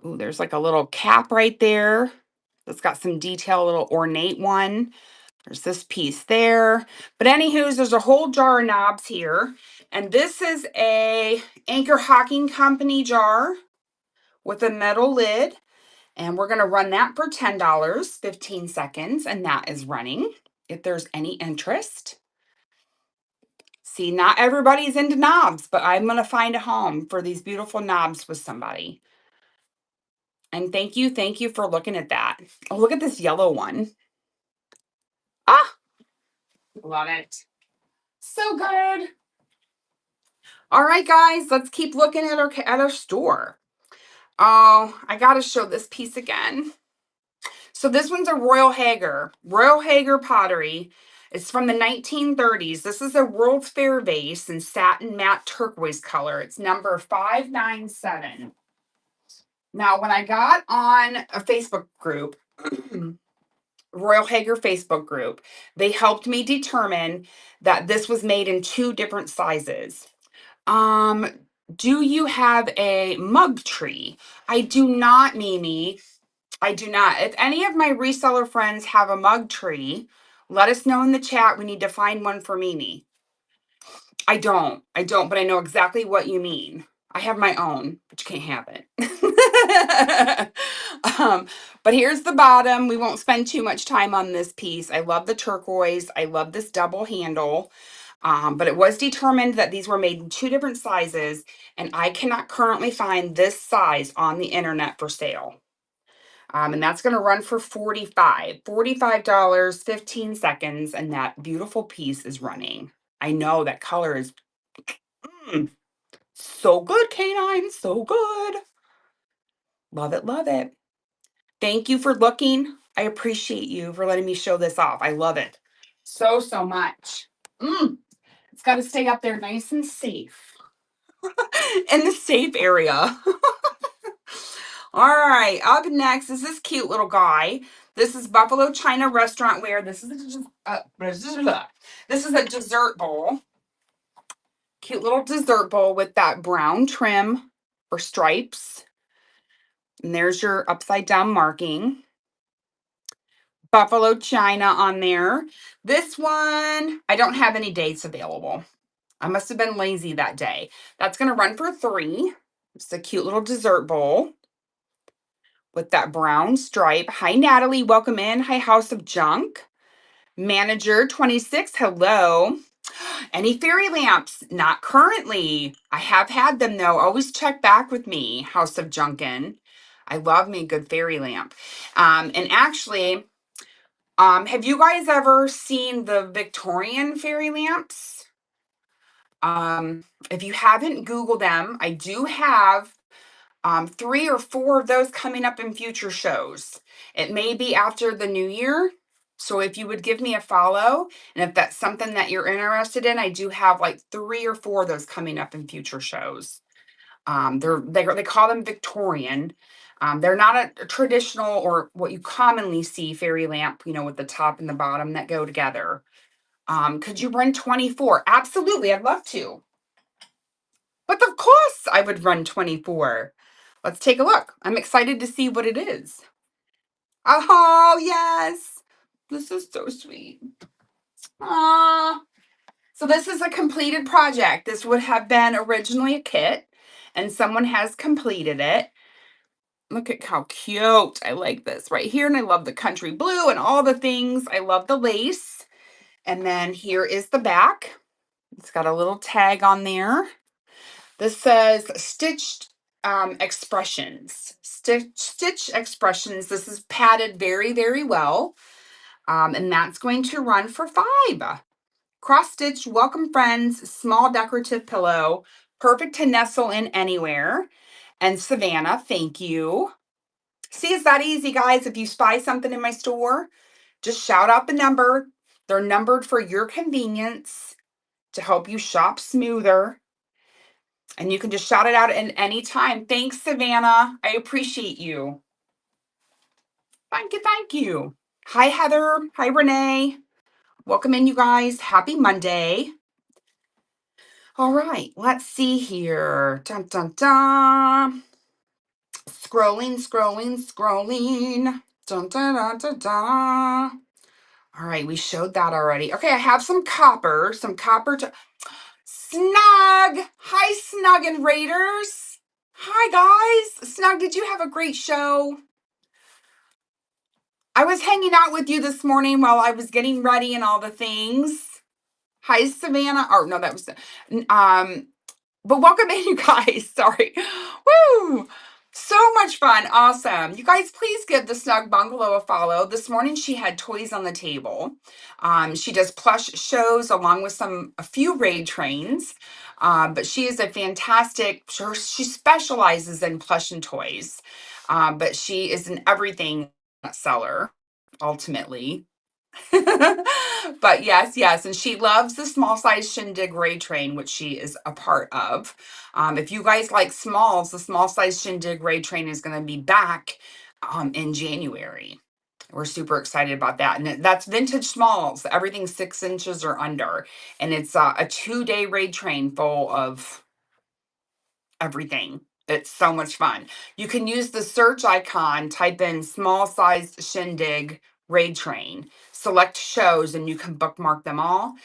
Ooh, there's like a little cap right there. It's got some detail, a little ornate one. There's this piece there. But anywho, there's a whole jar of knobs here. And this is a Anchor Hocking Company jar with a metal lid. And we're going to run that for $10, 15 seconds. And that is running if there's any interest. See, not everybody's into knobs, but I'm going to find a home for these beautiful knobs with somebody. And thank you for looking at that. Oh, look at this yellow one. Ah, love it. So good. All right, guys, let's keep looking at our store. Oh, I got to show this piece again. So this one's a Royal Hager pottery. It's from the 1930s. This is a World's Fair vase in satin matte turquoise color. It's number 597. Now, when I got on a Facebook group, Royal Hager Facebook group, they helped me determine that this was made in 2 different sizes. Do you have a mug tree? I do not, Mimi. I do not. If any of my reseller friends have a mug tree, let us know in the chat. We need to find one for Mimi. I don't, but I know exactly what you mean. I have my own, but you can't have it. But here's the bottom. We won't spend too much time on this piece. I love the turquoise. I love this double handle. But it was determined that these were made in 2 different sizes, and I cannot currently find this size on the internet for sale. And that's going to run for $45, 15 seconds, and that beautiful piece is running. I know that color is so good, Canine, so good. Love it, love it. Thank you for looking. I appreciate you for letting me show this off. I love it so much. It's got to stay up there nice and safe. In the safe area. All right, up next is this cute little guy. This is Buffalo China restaurant ware. This is a dessert bowl. Cute little dessert bowl with that brown trim for stripes. And there's your upside down marking. Buffalo China on there. This one, I don't have any dates available. I must have been lazy that day. That's going to run for $3. It's a cute little dessert bowl with that brown stripe. Hi, Natalie. Welcome in. Hi, House of Junk. Manager 26. Hello. Any fairy lamps? Not currently. I have had them though. Always check back with me, House of Junkin. I love me a good fairy lamp. And actually, have you guys ever seen the Victorian fairy lamps? If you haven't, Google them. I do have 3 or 4 of those coming up in future shows. It may be after the new year. So if you would give me a follow, and if that's something that you're interested in, I do have like 3 or 4 of those coming up in future shows. They call them Victorian. They're not a traditional or what you commonly see fairy lamp, with the top and the bottom that go together. Could you run 24? Absolutely, I'd love to. But of course I would run 24. Let's take a look. I'm excited to see what it is. Oh, yes. This is so sweet. Aww. So this is a completed project. This would have been originally a kit, and someone has completed it. Look at how cute. I like this right here, and I love the country blue and all the things. I love the lace. And then here is the back. It's got a little tag on there. This says stitched expressions. Stitch expressions. This is padded very, very well. And that's going to run for 5. Cross stitch, welcome friends, small decorative pillow, perfect to nestle in anywhere. And Savannah, thank you. See, it's that easy, guys. If you spy something in my store, just shout out the number. They're numbered for your convenience to help you shop smoother. And you can just shout it out at any time. Thanks, Savannah. I appreciate you. Thank you. Thank you. Hi, Heather. Hi, Renee. Welcome in, you guys. Happy Monday. All right, let's see here. Dun, dun, dun. Scrolling, scrolling, scrolling. Dun, dun, dun, dun, dun. All right, we showed that already. Okay, I have some copper. Snug. Hi, Snug and Raiders. Hi, guys. Snug, did you have a great show? I was hanging out with you this morning while I was getting ready and all the things. Hi, Savannah. Oh, no, that was, but welcome in, you guys. Sorry. Woo! So much fun. Awesome. You guys, please give the Snug Bungalow a follow. This morning she had toys on the table. She does plush shows along with a few raid trains. But she is a fantastic, she specializes in plush and toys. But she is an everything seller, ultimately. But yes, and she loves the small size shindig raid train, which she is a part of. If you guys like smalls, the small size shindig raid train is going to be back in January. We're super excited about that, and that's vintage smalls. Everything's 6 inches or under, and it's a 2-day raid train full of everything. It's so much fun. You can use the search icon, type in small sized shindig raid train, select shows, and you can bookmark them all.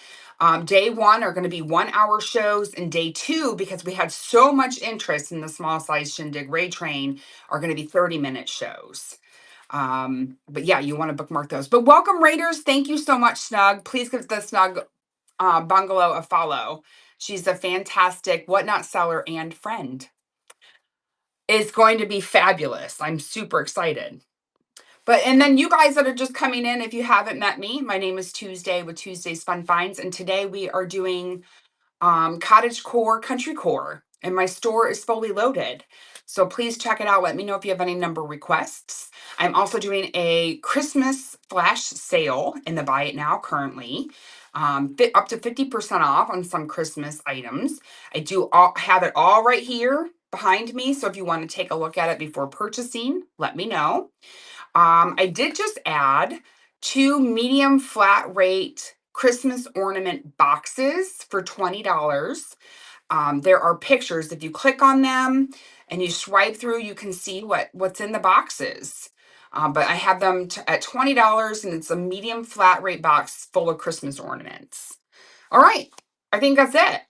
Day 1 are going to be 1-hour shows, and day 2, because we had so much interest in the small size shindig raid train, are going to be 30-minute shows. But yeah, you want to bookmark those. But welcome, Raiders. Thank you so much, Snug. Please give the Snug Bungalow a follow. She's a fantastic whatnot seller and friend. It's going to be fabulous. I'm super excited. And then you guys that are just coming in, if you haven't met me, my name is Tuesday with Tuesday's Fun Finds. And today we are doing Cottagecore, Countrycore. And my store is fully loaded. So please check it out. Let me know if you have any number requests. I'm also doing a Christmas flash sale in the Buy It Now currently. Up to 50% off on some Christmas items. I do have it all right here behind me. So if you want to take a look at it before purchasing, let me know. I did just add 2 medium flat rate Christmas ornament boxes for $20. There are pictures. If you click on them and you swipe through, you can see what's in the boxes. But I have them at $20, and it's a medium flat rate box full of Christmas ornaments. All right, I think that's it.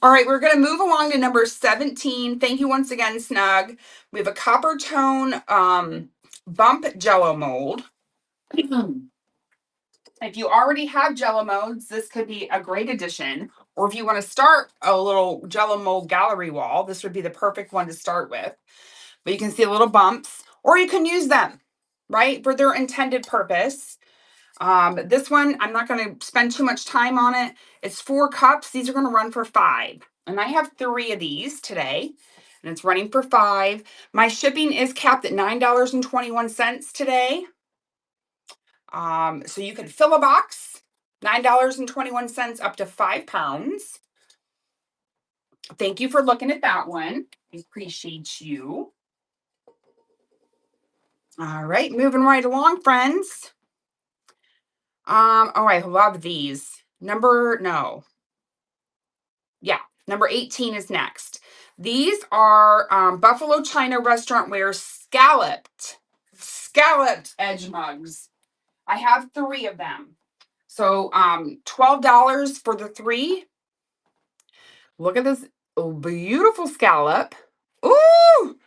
All right, we're going to move along to number 17. Thank you once again, Snug. We have a copper tone bump jello mold. If you already have Jello molds, this could be a great addition. Or if you want to start a little Jello mold gallery wall, this would be the perfect one to start with. But you can see little bumps, or you can use them, right, for their intended purpose. This one, I'm not going to spend too much time on it. It's 4 cups. These are going to run for 5. And I have 3 of these today, and it's running for 5. My shipping is capped at $9.21 today. So you can fill a box, $9.21 up to 5 pounds. Thank you for looking at that one. I appreciate you. All right, moving right along, friends. Oh, I love these. Number 18 is next. These are Buffalo China restaurant ware scalloped edge mugs. I have 3 of them. So $12 for the 3. Look at this beautiful scallop. Ooh,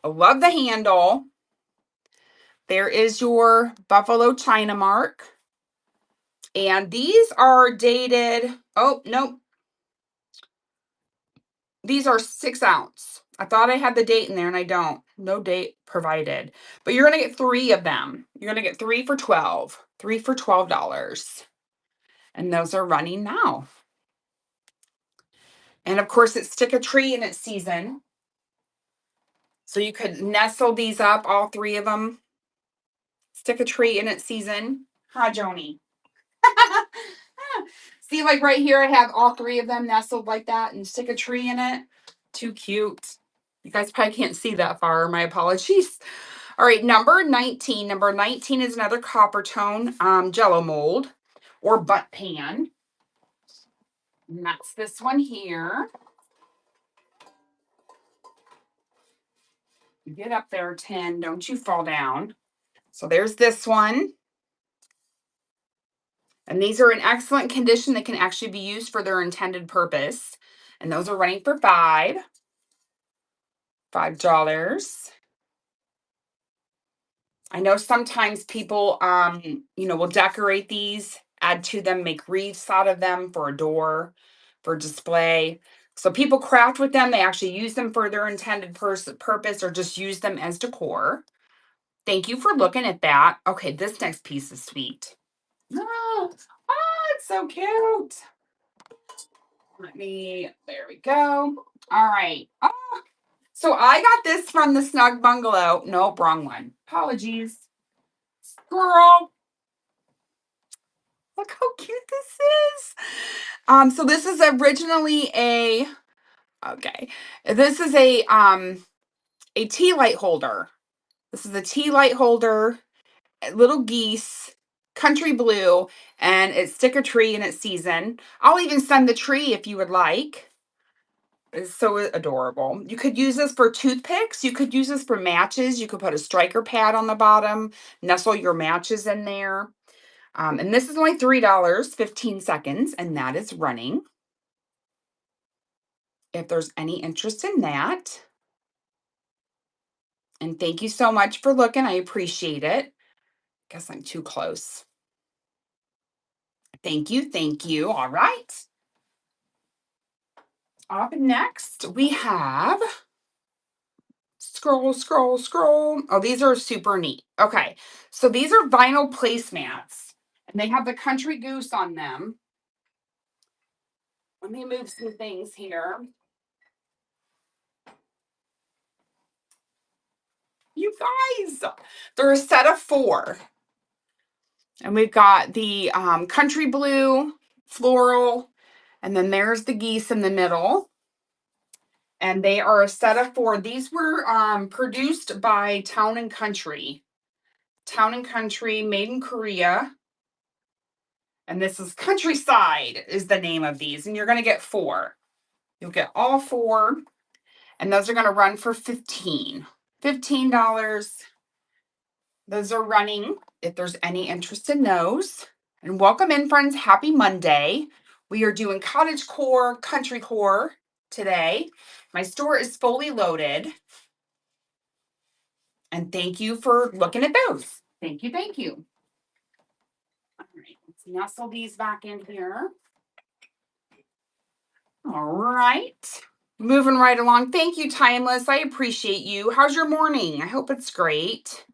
I love the handle. There is your Buffalo China mark. And these are dated. Oh, nope. These are 6 ounce. I thought I had the date in there and I don't. No date provided. But you're going to get 3 of them. You're going to get 3 for 12. 3 for $12. And those are running now. And of course, it's stick a tree in its season. So you could nestle these up, all 3 of them. Stick a tree in its season. Hi, Joni. See, like right here, I have all 3 of them nestled like that and stick a tree in it. Too cute. You guys probably can't see that far. My apologies. All right, number 19. Number 19 is another copper tone Jello mold or butt pan. And that's this one here. Get up there, 10. Don't you fall down. So there's this one. And these are in excellent condition that can actually be used for their intended purpose. And those are running for $5. I know sometimes people, will decorate these, add to them, make wreaths out of them for a door, for display. So people craft with them. They actually use them for their intended purpose or just use them as decor. Thank you for looking at that. Okay, this next piece is sweet. Oh, it's so cute. There we go. All right. Oh, so I got this from the Snug Bungalow. Nope, wrong one. Apologies. Girl. Look how cute this is. So this is originally this is a tea light holder. This is a tea light holder, little geese, country blue, and it's stick a tree in its season. I'll even send the tree if you would like. It's so adorable. You could use this for toothpicks. You could use this for matches. You could put a striker pad on the bottom, nestle your matches in there. And this is only $3, 15 seconds, and that is running. If there's any interest in that. And thank you so much for looking. I appreciate it. Guess I'm too close. Thank you. Thank you. All right. Up next, we have scroll. Oh, these are super neat. Okay. So these are vinyl placemats, and they have the country goose on them. Let me move some things here. You guys, they're a set of 4. And we've got the country blue, floral, and then there's the geese in the middle. And they are a set of 4. These were produced by Town and Country. Town and Country, made in Korea. And this is Countryside is the name of these. And you're going to get 4. You'll get all 4. And those are going to run for $15. $15. Those are running if there's any interest in those. And welcome in, friends. Happy Monday. We are doing Cottagecore, Countrycore today. My store is fully loaded. And thank you for looking at those. Thank you. All right, Nestle these back in here. All right. Moving right along. Thank you, Timeless. I appreciate you. How's your morning? I hope it's great.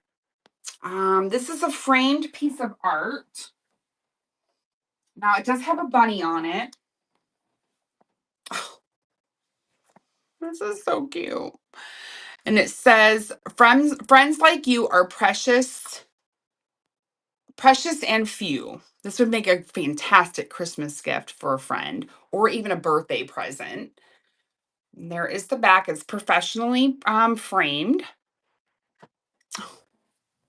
This is a framed piece of art. Now, it does have a bunny on it. Oh, this is so cute. And it says, friends like you are precious and few. This would make a fantastic Christmas gift for a friend or even a birthday present. And there is the back. It's professionally framed.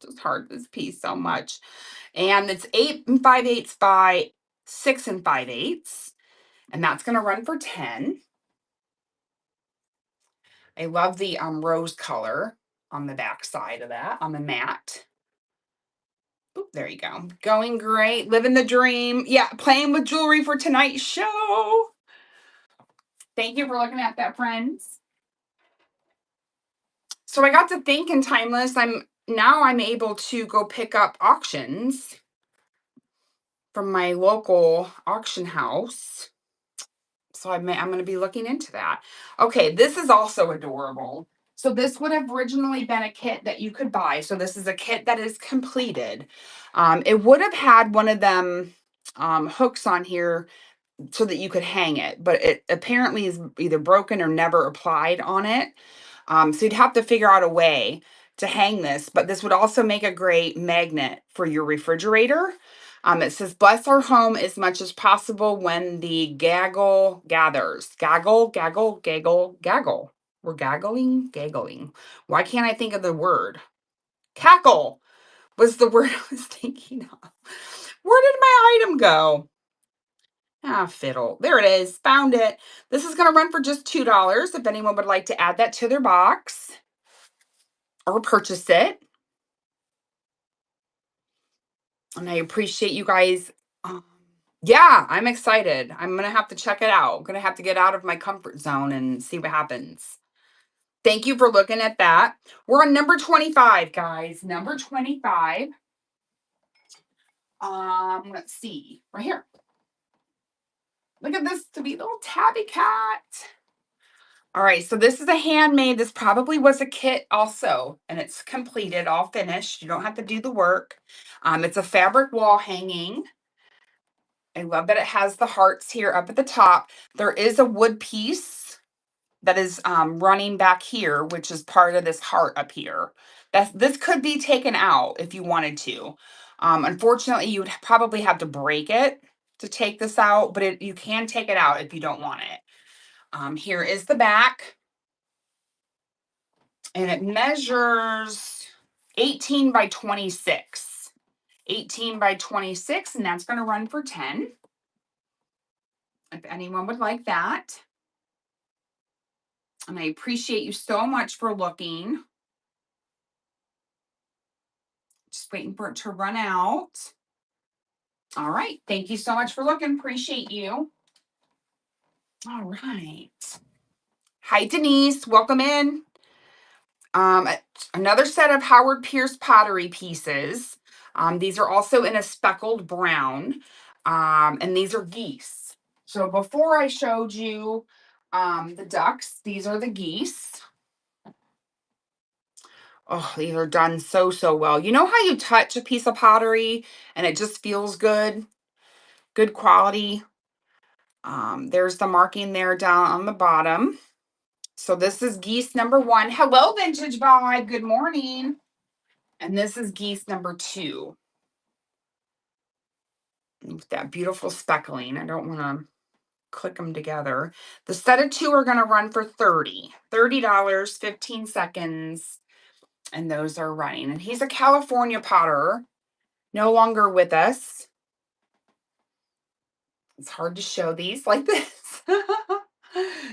Just heart this piece so much. And it's 8 5/8 by 6 5/8. And that's going to run for 10. I love the rose color on the back side of that, on the mat. Oop, there you go. Going great. Living the dream. Yeah, playing with jewelry for tonight's show. Thank you for looking at that, friends. So I got to thinking, Timeless, I'm able to go pick up auctions from my local auction house. So I'm going to be looking into that. Okay, this is also adorable. So this would have originally been a kit that you could buy. So this is a kit that is completed. It would have had one of them hooks on here so that you could hang it, but it apparently is either broken or never applied on it. So you'd have to figure out a way to hang this, but this would also make a great magnet for your refrigerator. It says, bless our home as much as possible when the gaggle gathers. Gaggle, gaggle, gaggle, gaggle. We're gaggling. Why can't I think of the word? Cackle was the word I was thinking of. Where did my item go? Ah, fiddle. There it is. Found it. This is going to run for just $2 if anyone would like to add that to their box or purchase it. And I appreciate you guys. Yeah, I'm excited. I'm going to have to check it out. I'm going to have to get out of my comfort zone and see what happens. Thank you for looking at that. We're on number 25, guys. Number 25. Let's see. Right here. Look at this sweet little tabby cat. All right, so this is a handmade. This probably was a kit also, and it's completed, all finished. You don't have to do the work. It's a fabric wall hanging. I love that it has the hearts here up at the top. There is a wood piece that is running back here, which is part of this heart up here. This could be taken out if you wanted to. Unfortunately, you would probably have to break it to take this out, but you can take it out if you don't want it. Here is the back. And it measures 18 by 26. 18 by 26, and that's going to run for 10. If anyone would like that. And I appreciate you so much for looking. Just waiting for it to run out. All right. Thank you so much for looking. Appreciate you. All right. Hi, Denise. Welcome in. Another set of Howard Pierce pottery pieces. These are also in a speckled brown, and these are geese. So before I showed you the ducks, these are the geese. Oh, these are done so well. You know how you touch a piece of pottery and it just feels good? Good quality. There's the marking there down on the bottom. So this is geese number 1. Hello, Vintage Vibe. Good morning. And this is geese number 2. With that beautiful speckling. I don't want to click them together. The set of 2 are going to run for $30, 15 seconds. And those are running. And he's a California potter, no longer with us. It's hard to show these like this.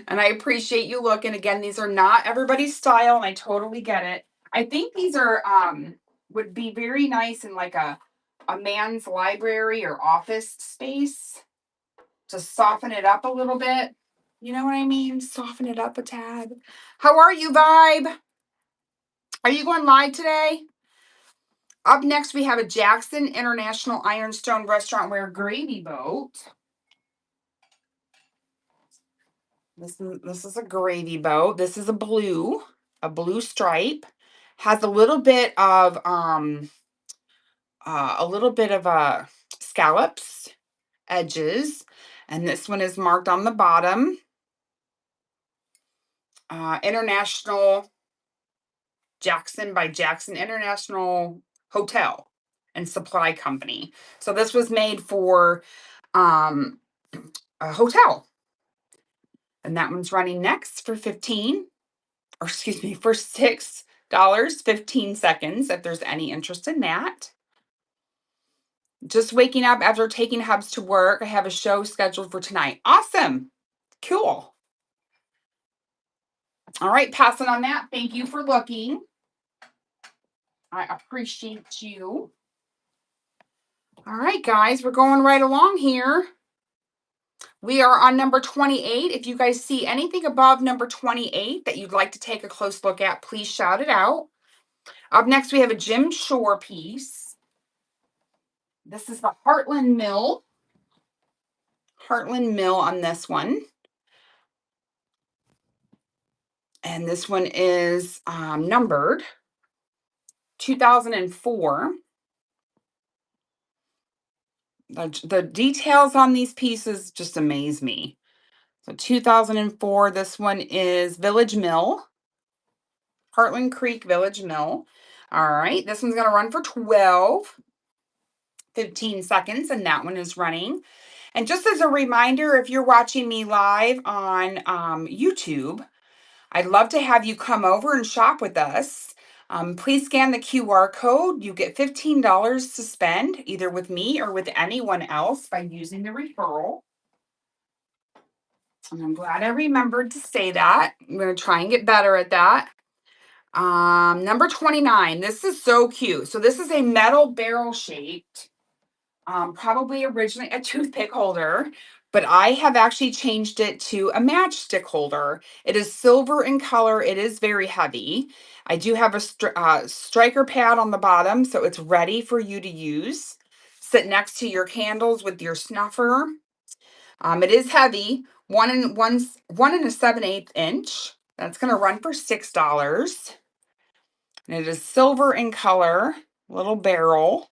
And I appreciate you looking. Again, these are not everybody's style, and I totally get it. I think these are would be very nice in like a man's library or office space to soften it up a little bit. You know what I mean? Soften it up a tad. How are you, Vibe? Are you going live today? Up next, we have a Jackson International Ironstone Restaurant Ware Gravy Boat. This is a gravy boat. This is a blue stripe. Has a little bit of scallops edges, and this one is marked on the bottom. International Jackson by Jackson International Hotel and Supply Company. So this was made for a hotel. And that one's running next for for $6.15, if there's any interest in that. Just waking up after taking Hubs to work. I have a show scheduled for tonight. Awesome. Cool. All right, passing on that. Thank you for looking. I appreciate you. All right, guys, we're going right along here. We are on number 28. If you guys see anything above number 28 that you'd like to take a close look at, please shout it out. Up next, we have a Jim Shore piece. This is the Heartland Mill. Heartland Mill on this one. And this one is numbered 2004. The details on these pieces just amaze me. So 2004, this one is Village Mill. Heartland Creek Village Mill. All right, this one's going to run for 15 seconds, and that one is running. And just as a reminder, if you're watching me live on YouTube, I'd love to have you come over and shop with us. Please scan the QR code. You get $15 to spend, either with me or with anyone else, by using the referral. And I'm glad I remembered to say that. I'm going to try and get better at that. Number 29. This is so cute. So this is a metal barrel shaped, probably originally a toothpick holder, but I have actually changed it to a matchstick holder. It is silver in color. It is very heavy. I do have a striker pad on the bottom, so it's ready for you to use. Sit next to your candles with your snuffer. It is heavy, 1 1/7 inch. That's going to run for $6. And it is silver in color, little barrel.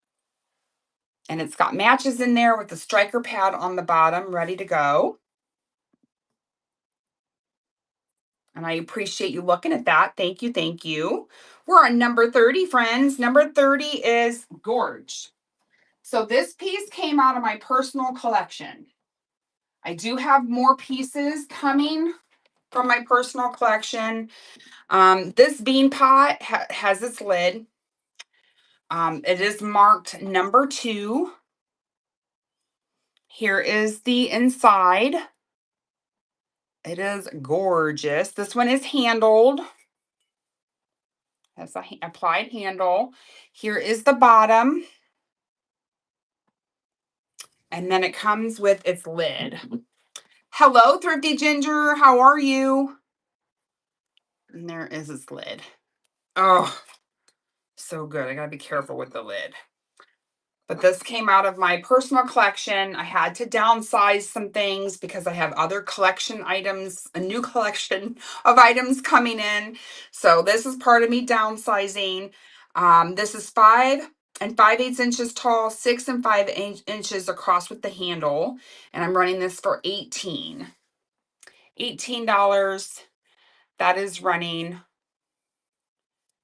And it's got matches in there with the striker pad on the bottom, ready to go. And I appreciate you looking at that. Thank you, thank you. We're on number 30, friends. Number 30 is Gorge. So this piece came out of my personal collection. I do have more pieces coming from my personal collection. This bean pot has its lid. It is marked number 2. Here is the inside. It is gorgeous. This one is handled. Has a applied handle. Here is the bottom. And then it comes with its lid. Hello, Thrifty Ginger. How are you? And there is its lid. Oh, so good. I got to be careful with the lid. But this came out of my personal collection. I had to downsize some things because I have other collection items, a new collection of items coming in. So this is part of me downsizing. This is 5 5/8 inches tall, 6 5 inches across with the handle. And I'm running this for $18. $18. That is running.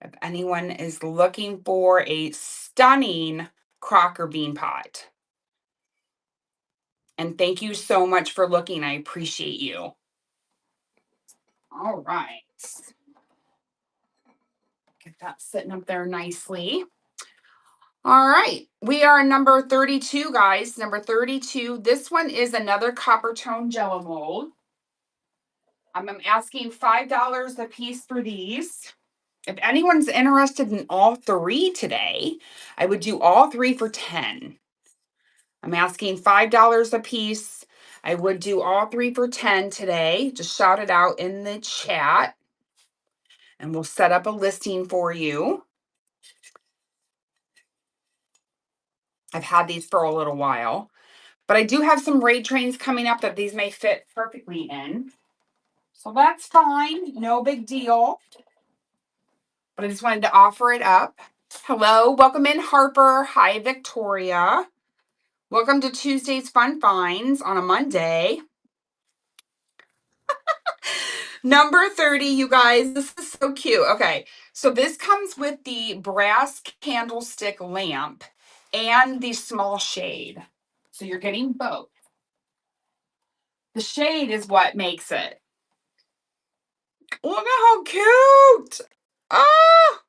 If anyone is looking for a stunning Crocker bean pot. And thank you so much for looking. I appreciate you. All right. Get that sitting up there nicely. All right. We are number 32, guys. Number 32. This one is another copper tone jello mold. I'm asking $5 a piece for these. If anyone's interested in all 3 today, I would do all 3 for $10. I'm asking $5 a piece. I would do all 3 for $10 today. Just shout it out in the chat and we'll set up a listing for you. I've had these for a little while. But I do have some raid trains coming up that these may fit perfectly in. So that's fine. No big deal. But I just wanted to offer it up. Hello. Welcome in, Harper. Hi, Victoria. Welcome to Tuesday's Fun Finds on a Monday. Number 30, you guys. This is so cute. Okay. So this comes with the brass candlestick lamp and the small shade. So you're getting both. The shade is what makes it. Look at how cute. Ah!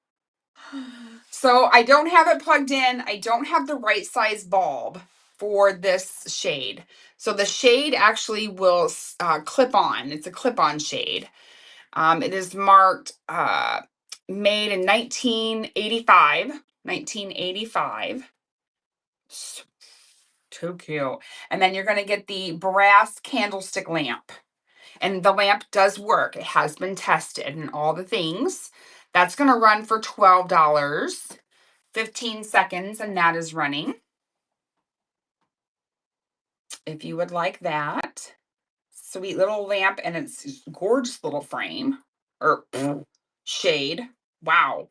So I don't have it plugged in. I don't have the right size bulb for this shade. So the shade actually will clip on. It's a clip-on shade. It is marked made in 1985. 1985. Too cute. And then you're going to get the brass candlestick lamp. And the lamp does work. It has been tested and all the things. That's going to run for $12. 15 seconds, and that is running. If you would like that. Sweet little lamp, and it's gorgeous little frame. Or shade. Wow.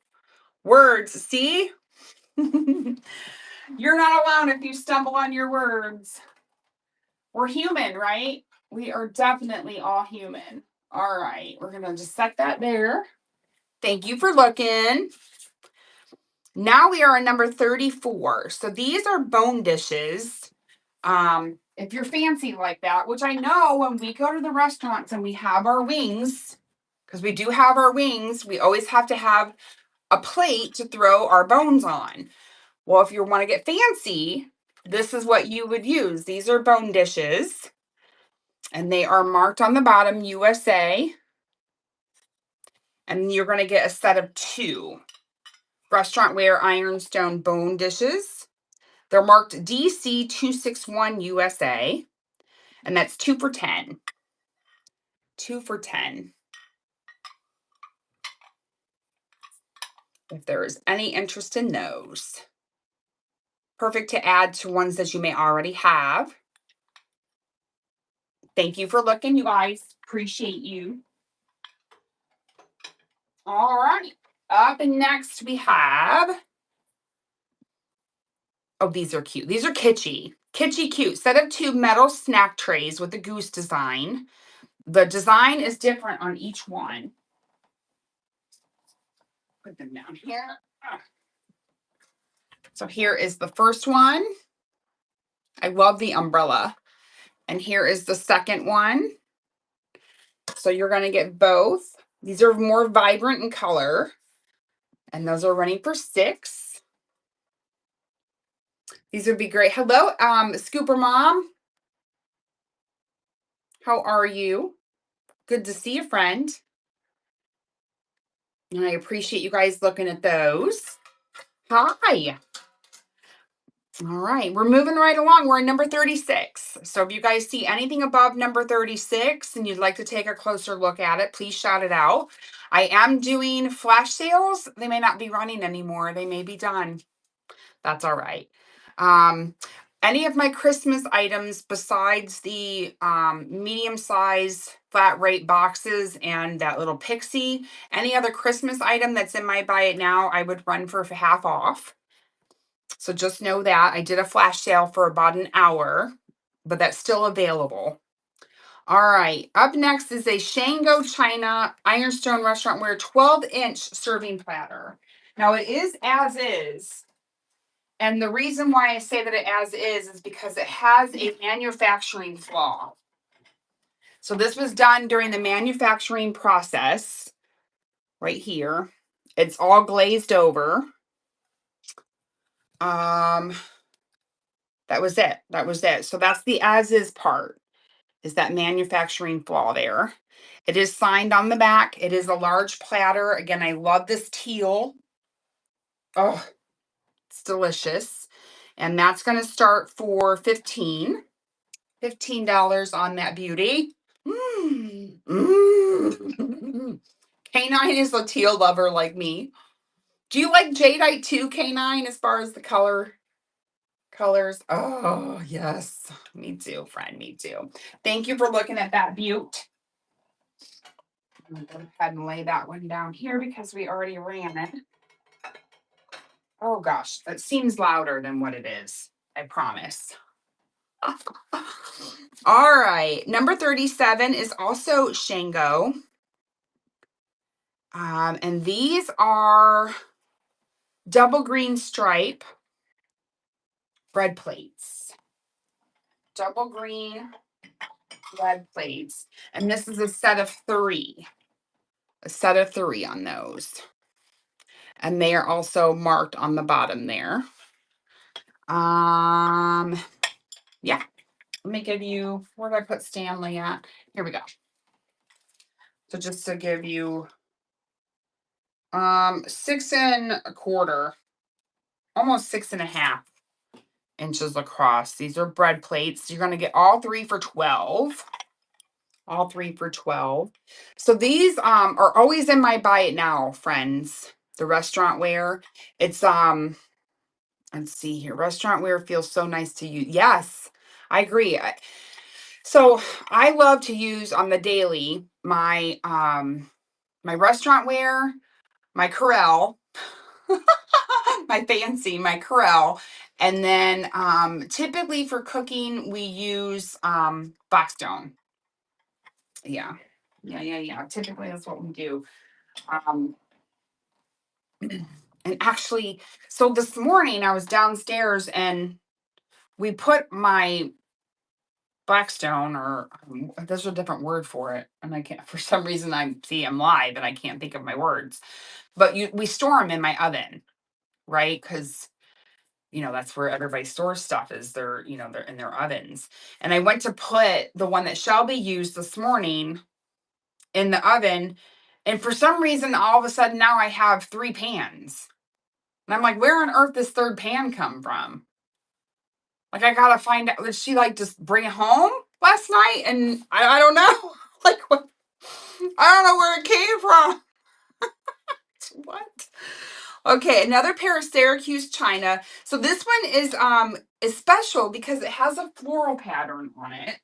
Words, see? You're not alone if you stumble on your words. We're human, right? We are definitely all human. All right, we're going to just set that there. Thank you for looking. Now we are on number 34. So these are bone dishes. If you're fancy like that, which I know when we go to the restaurants and we have our wings, because we do have our wings, we always have to have a plate to throw our bones on. Well, if you want to get fancy, this is what you would use. These are bone dishes, and they are marked on the bottom USA. And you're going to get a set of 2 restaurant ware ironstone bone dishes. They're marked DC 261 USA, and that's 2 for 10. 2 for 10. If there is any interest in those. Perfect to add to ones that you may already have. Thank you for looking, you guys. Appreciate you. All right. Up and next we have, oh, these are cute. These are kitschy. Kitschy cute. Set of 2 metal snack trays with the goose design. The design is different on each one. Put them down here. So here is the first one. I love the umbrella. And here is the second one. So you're going to get both. These are more vibrant in color. And those are running for $6. These would be great. Hello, Scooper Mom. How are you? Good to see you, friend. And I appreciate you guys looking at those. Hi. All right, we're moving right along. We're at number 36. So if you guys see anything above number 36 and you'd like to take a closer look at it, please shout it out. I am doing flash sales. They may not be running anymore. They may be done. That's all right. Any of my Christmas items besides the medium size flat rate boxes and that little pixie, any other Christmas item that's in my buy it now, I would run for half off. So just know that I did a flash sale for about an hour, but that's still available. All right, up next is a Shango China Ironstone Restaurant Ware 12-inch serving platter. Now it is as is. And the reason why I say that it as is because it has a manufacturing flaw. So this was done during the manufacturing process right here. It's all glazed over. That was it. That was it. So that's the as is part, is that manufacturing flaw there. It is signed on the back. It is a large platter. Again, I love this teal. Oh, it's delicious. And that's going to start for $15 on that beauty. Canine is a teal lover like me. Do you like jadeite too, Canine, as far as the color colors. Oh, yes. Me too, friend. Me too. Thank you for looking at that beaut. I'm going to go ahead and lay that one down here because we already ran it. Oh, gosh. It seems louder than what it is. I promise. All right. Number 37 is also Shango. And these are double green stripe bread plates. Double green bread plates. And this is a set of 3. A set of 3 on those. And they are also marked on the bottom there. Yeah. Let me give you, where did I put Stanley at? Here we go. So just to give you 6 1/4, almost 6.5 inches across. These are bread plates. You're going to get all 3 for 12. All 3 for 12. So these are always in my buy it now, friends. The restaurant wear. It's let's see here. Restaurant wear feels so nice to use. Yes, I agree. So I love to use on the daily my my restaurant wear, my Corelle, my Corelle, and then typically for cooking we use Blackstone. Yeah. Typically that's what we do. And actually, so this morning I was downstairs and we put my Blackstone, or there's a different word for it, and I can't, for some reason I'm live and I can't think of my words. But we store them in my oven, right? Because that's where everybody stores stuff, is they're in their ovens. And I went to put the one that Shelby used this morning in the oven, and for some reason all of a sudden now I have 3 pans. And I'm like, where on earth does 3rd pan come from? Like, I gotta find out. Did she just bring it home last night? And I don't know. Like, what? I don't know where it came from. What? Okay, another pair of Syracuse china. So this one is special because it has a floral pattern on it.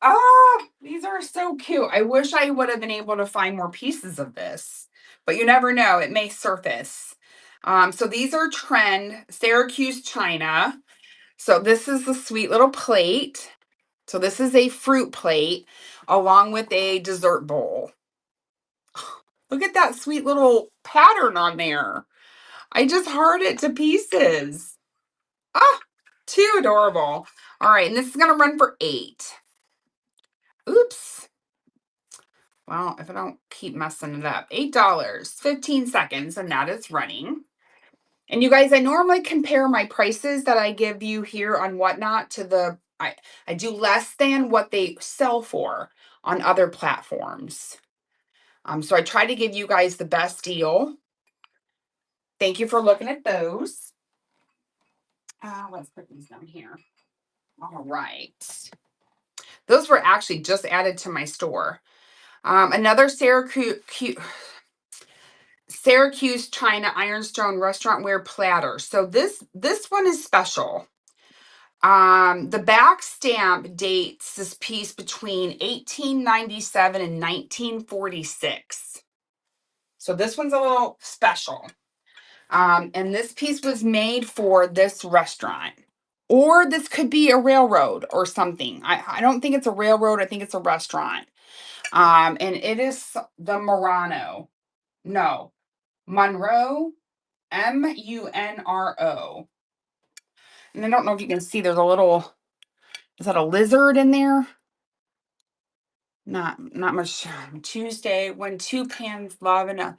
Oh, these are so cute. I wish I would have been able to find more pieces of this, but you never know. It may surface. So these are trend Syracuse china. So this is the sweet little plate. So this is a fruit plate along with a dessert bowl. Look at that sweet little pattern on there. I just heart it to pieces. Ah, too adorable. All right, and this is going to run for 8. Oops. Well, if I don't keep messing it up. $8, 15 seconds, and that is running. And you guys, I normally compare my prices that I give you here on Whatnot to I do less than what they sell for on other platforms. So I try to give you guys the best deal. Thank you for looking at those. Let's put these down here. All right. Those were actually just added to my store. Another Syracuse China Ironstone restaurant ware platter. So this one is special. The back stamp dates this piece between 1897 and 1946. So this one's a little special. And this piece was made for this restaurant. Or this could be a railroad or something. I don't think it's a railroad. I think it's a restaurant. And it is the Murano. No, Monroe, Munro. And I don't know if you can see, there's a little, is that a lizard in there? Not much. Tuesday, when 2 pans love and a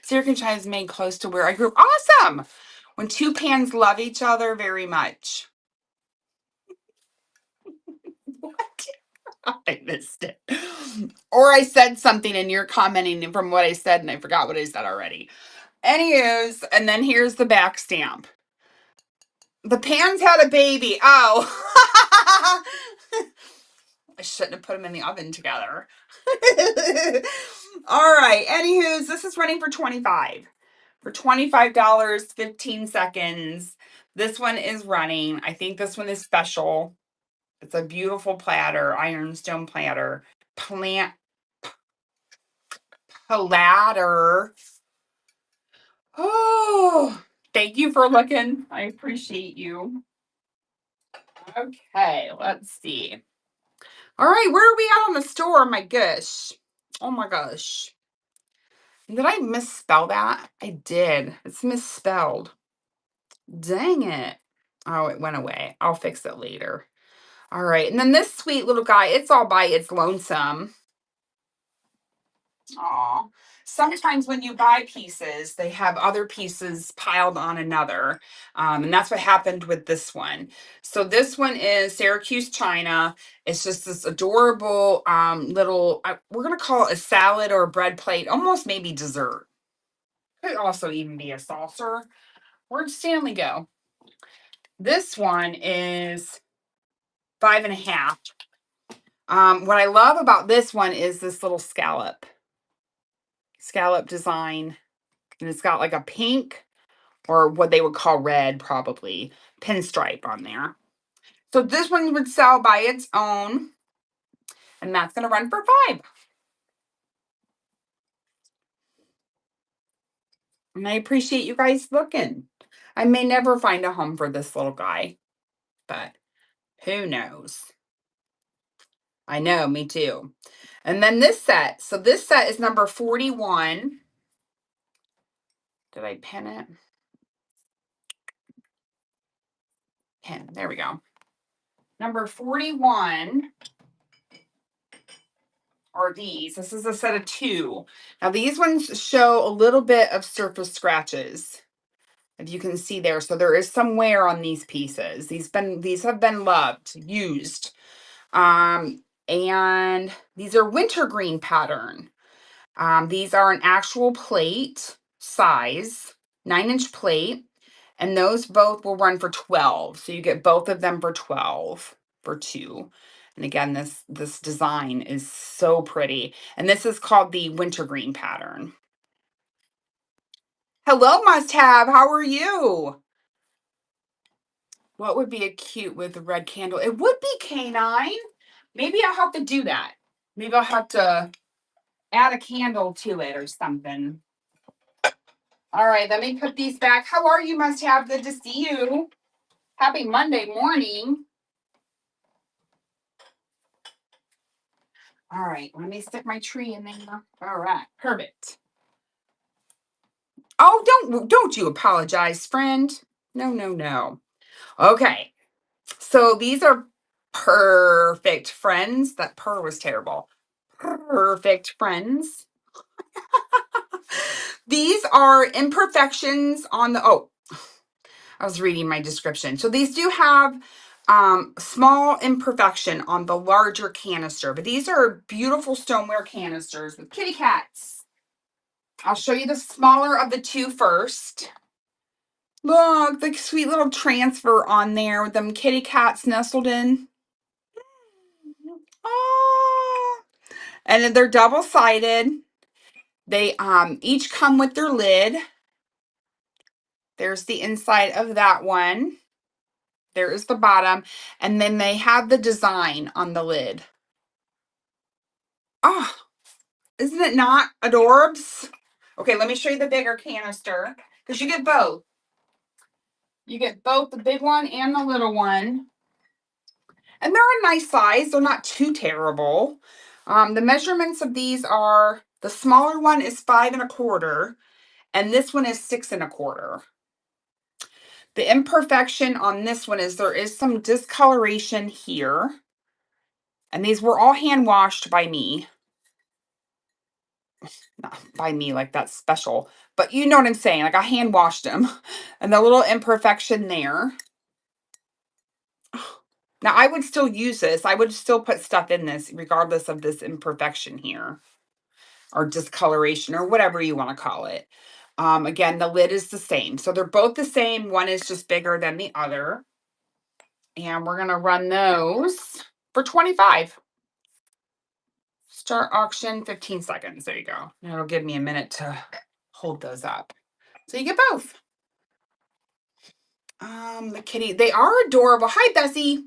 Syracuse china is made close to where I grew up. Awesome! When 2 pans love each other very much. What? I missed it. Or I said something and you're commenting from what I said and I forgot what I said already. Anywho's, and then here's the back stamp. The pans had a baby. Oh. I shouldn't have put them in the oven together. All right. Anywho's, this is running for $25. For $25, 15 seconds. This one is running. I think this one is special. It's a beautiful platter, ironstone platter. Platter. Oh, thank you for looking. I appreciate you. Okay, let's see. All right, where are we at on the store? My gosh. Oh my gosh. Did I misspell that? I did. It's misspelled. Dang it. Oh, it went away. I'll fix it later. All right. And then this sweet little guy, it's all by its lonesome. Aw. Sometimes when you buy pieces, they have other pieces piled on another. And that's what happened with this one. So this one is Syracuse China. It's just this adorable little, we're going to call it a salad or a bread plate, almost maybe dessert. Could also even be a saucer. Where'd Stanley go? This one is 5.5. What I love about this one is this little scallop design. And it's got like a pink or what they would call red, probably pinstripe on there. So this one would sell by its own, and that's going to run for 5. And I appreciate you guys looking. I may never find a home for this little guy, but who knows? I know, me too. And then this set. So this set is number 41. Did I pin it? Pin. There we go. Number 41 are these. This is a set of 2. Now these ones show a little bit of surface scratches, if you can see there. So there is some wear on these pieces. These have been loved, used. And these are wintergreen pattern. These are an actual plate size, 9-inch plate, and those both will run for 12. So you get both of them for 12 for 2. And again, this design is so pretty. And this is called the wintergreen pattern. Hello, Must Have. How are you? What would be a cute with a red candle? It would be canine. Maybe I'll have to do that. Maybe I'll have to add a candle to it or something. All right, let me put these back. How are you, Must Have? Good to see you. Happy Monday morning. All right, let me stick my tree in there. All right, perfect. Oh, don't you apologize, friend. No, no, no. Okay, so these are perfect friends. That purr was terrible. Perfect friends. These are imperfections on the, oh, I was reading my description. So these do have small imperfection on the larger canister, but these are beautiful stoneware canisters with kitty cats. I'll show you the smaller of the 2 first. Look, the sweet little transfer on there with them kitty cats nestled in. Oh, and they're double-sided. They each come with their lid. There's the inside of that one. There is the bottom. And then they have the design on the lid. Oh, isn't it not adorbs? Okay, let me show you the bigger canister because you get both. You get both the big one and the little one. And they're a nice size. They're not too terrible. The measurements of these are, the smaller one is 5.25, and this one is 6.25. The imperfection on this one is there is some discoloration here. And these were all hand washed by me. Not by me like that's special, but you know what I'm saying. Like I hand washed them. And the little imperfection there. Now I would still use this. I would still put stuff in this regardless of this imperfection here. Or discoloration or whatever you want to call it. Again, the lid is the same. So they're both the same. One is just bigger than the other. And we're going to run those for 25. Start auction, 15 seconds. There you go. It'll give me a minute to hold those up. So you get both. The kitty, they are adorable. Hi, Bessie.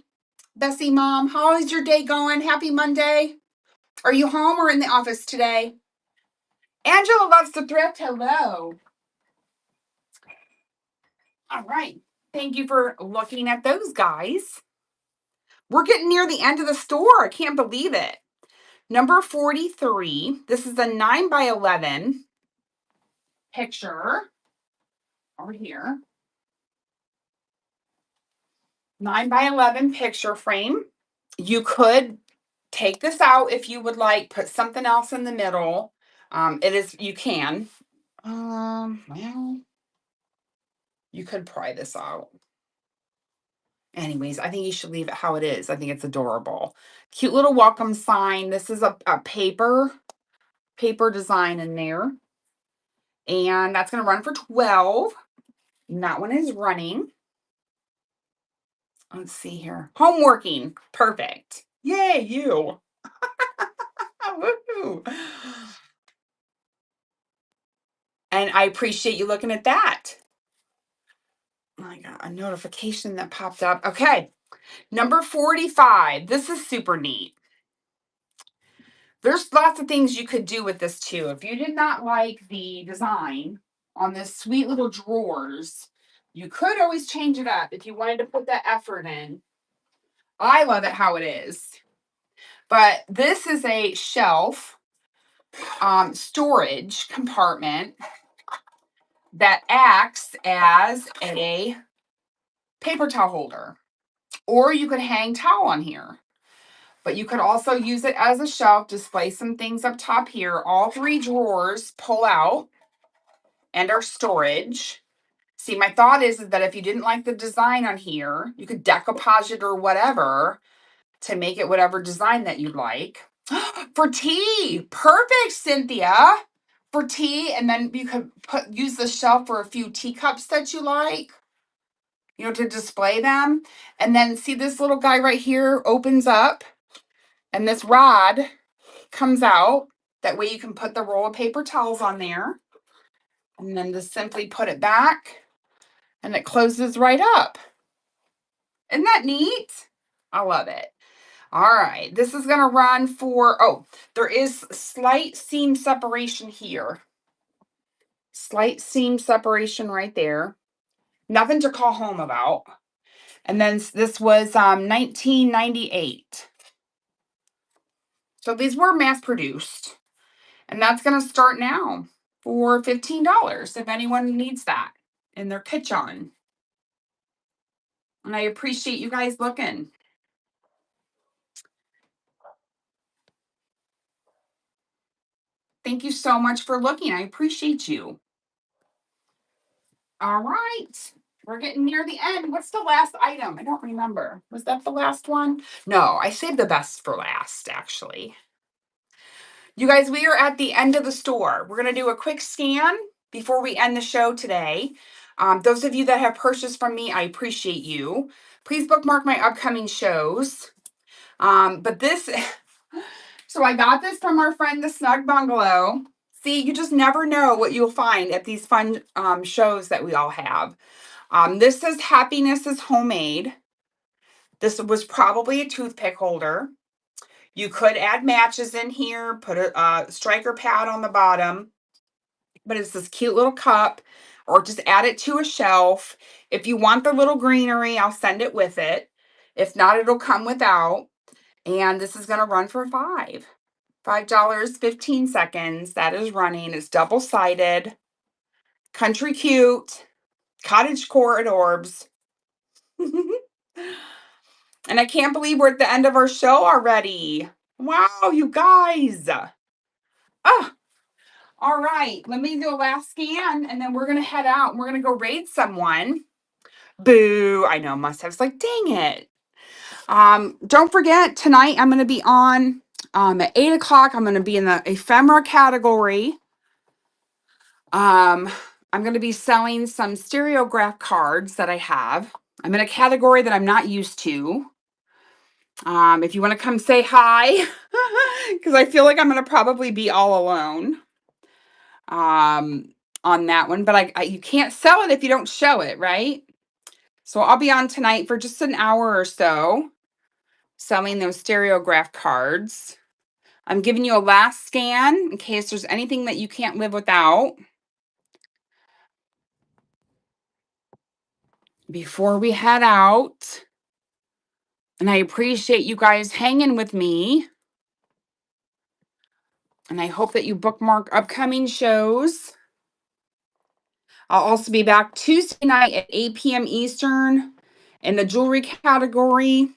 Bessie, Mom. How is your day going? Happy Monday. Are you home or in the office today? Angela loves to thrift. Hello. All right. Thank you for looking at those guys. We're getting near the end of the store. I can't believe it. Number 43. This is a 9x11 picture over here. 9x11 picture frame. You could take this out if you would like, put something else in the middle. You can. Well, you could pry this out. Anyways, I think you should leave it how it is. I think it's adorable. Cute little welcome sign. This is a paper design in there. And that's going to run for 12. And that one is running. Let's see here. Homeworking. Perfect. Yay, you. Woohoo. And I appreciate you looking at that. I got a notification that popped up. Okay. Number 45. This is super neat. There's lots of things you could do with this too. If you did not like the design on this sweet little drawers, you could always change it up if you wanted to put that effort in. I love it how it is. But this is a shelf storage compartment that acts as a paper towel holder. Or you could hang towel on here. But you could also use it as a shelf, display some things up top here. All 3 drawers pull out and are storage. See, my thought is that if you didn't like the design on here, you could decoupage it or whatever to make it whatever design that you'd like. For tea. Perfect, Cynthia. For tea, and then you could use the shelf for a few teacups that you like, to display them. And then see this little guy right here opens up, and this rod comes out. That way you can put the roll of paper towels on there, and then just simply put it back, and it closes right up. Isn't that neat? I love it. All right, this is going to run for, there is slight seam separation here. Slight seam separation right there. Nothing to call home about. And then this was $19.98. So these were mass produced. And that's going to start now for $15 if anyone needs that in their kitchen. And I appreciate you guys looking. Thank you so much for looking. I appreciate you. All right. We're getting near the end. What's the last item? I don't remember. Was that the last one? No, I saved the best for last, actually. You guys, we are at the end of the store. We're going to do a quick scan before we end the show today. Those of you that have purchased from me, I appreciate you. Please bookmark my upcoming shows. So I got this from our friend, the Snug Bungalow. See, you just never know what you'll find at these fun shows that we all have. This says Happiness is Homemade. This was probably a toothpick holder. You could add matches in here, put a striker pad on the bottom, but it's this cute little cup, or just add it to a shelf. If you want the little greenery, I'll send it with it. If not, it'll come without. And this is going to run for $5.15. That is running. It's double-sided. Country Cute. Cottagecore adorbs. And I can't believe we're at the end of our show already. Wow, you guys. All right. Let me do a last scan, and then we're going to head out, and we're going to go raid someone. Boo. I know, must-have's like, dang it. Don't forget, tonight I'm going to be on at 8 o'clock. I'm going to be in the ephemera category. I'm going to be selling some stereograph cards that I have. I'm in a category that I'm not used to. If you want to come say hi, because I feel like I'm going to probably be all alone on that one. But you can't sell it if you don't show it, right? So I'll be on tonight for just an hour or so selling those stereograph cards. I'm giving you a last scan in case there's anything that you can't live without before we head out. And I appreciate you guys hanging with me. And I hope that you bookmark upcoming shows. I'll also be back Tuesday night at 8 p.m. Eastern in the jewelry category.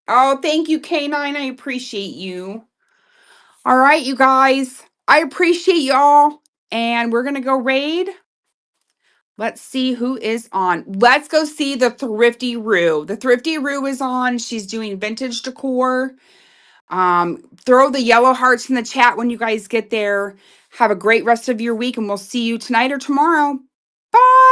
Oh, thank you, K9. I appreciate you. All right, you guys. I appreciate y'all. And we're going to go raid. Let's see who is on. Let's go see the Thrifty Rue. The Thrifty Rue is on. She's doing vintage decor. Throw the yellow hearts in the chat when you guys get there. Have a great rest of your week, and we'll see you tonight or tomorrow. Bye.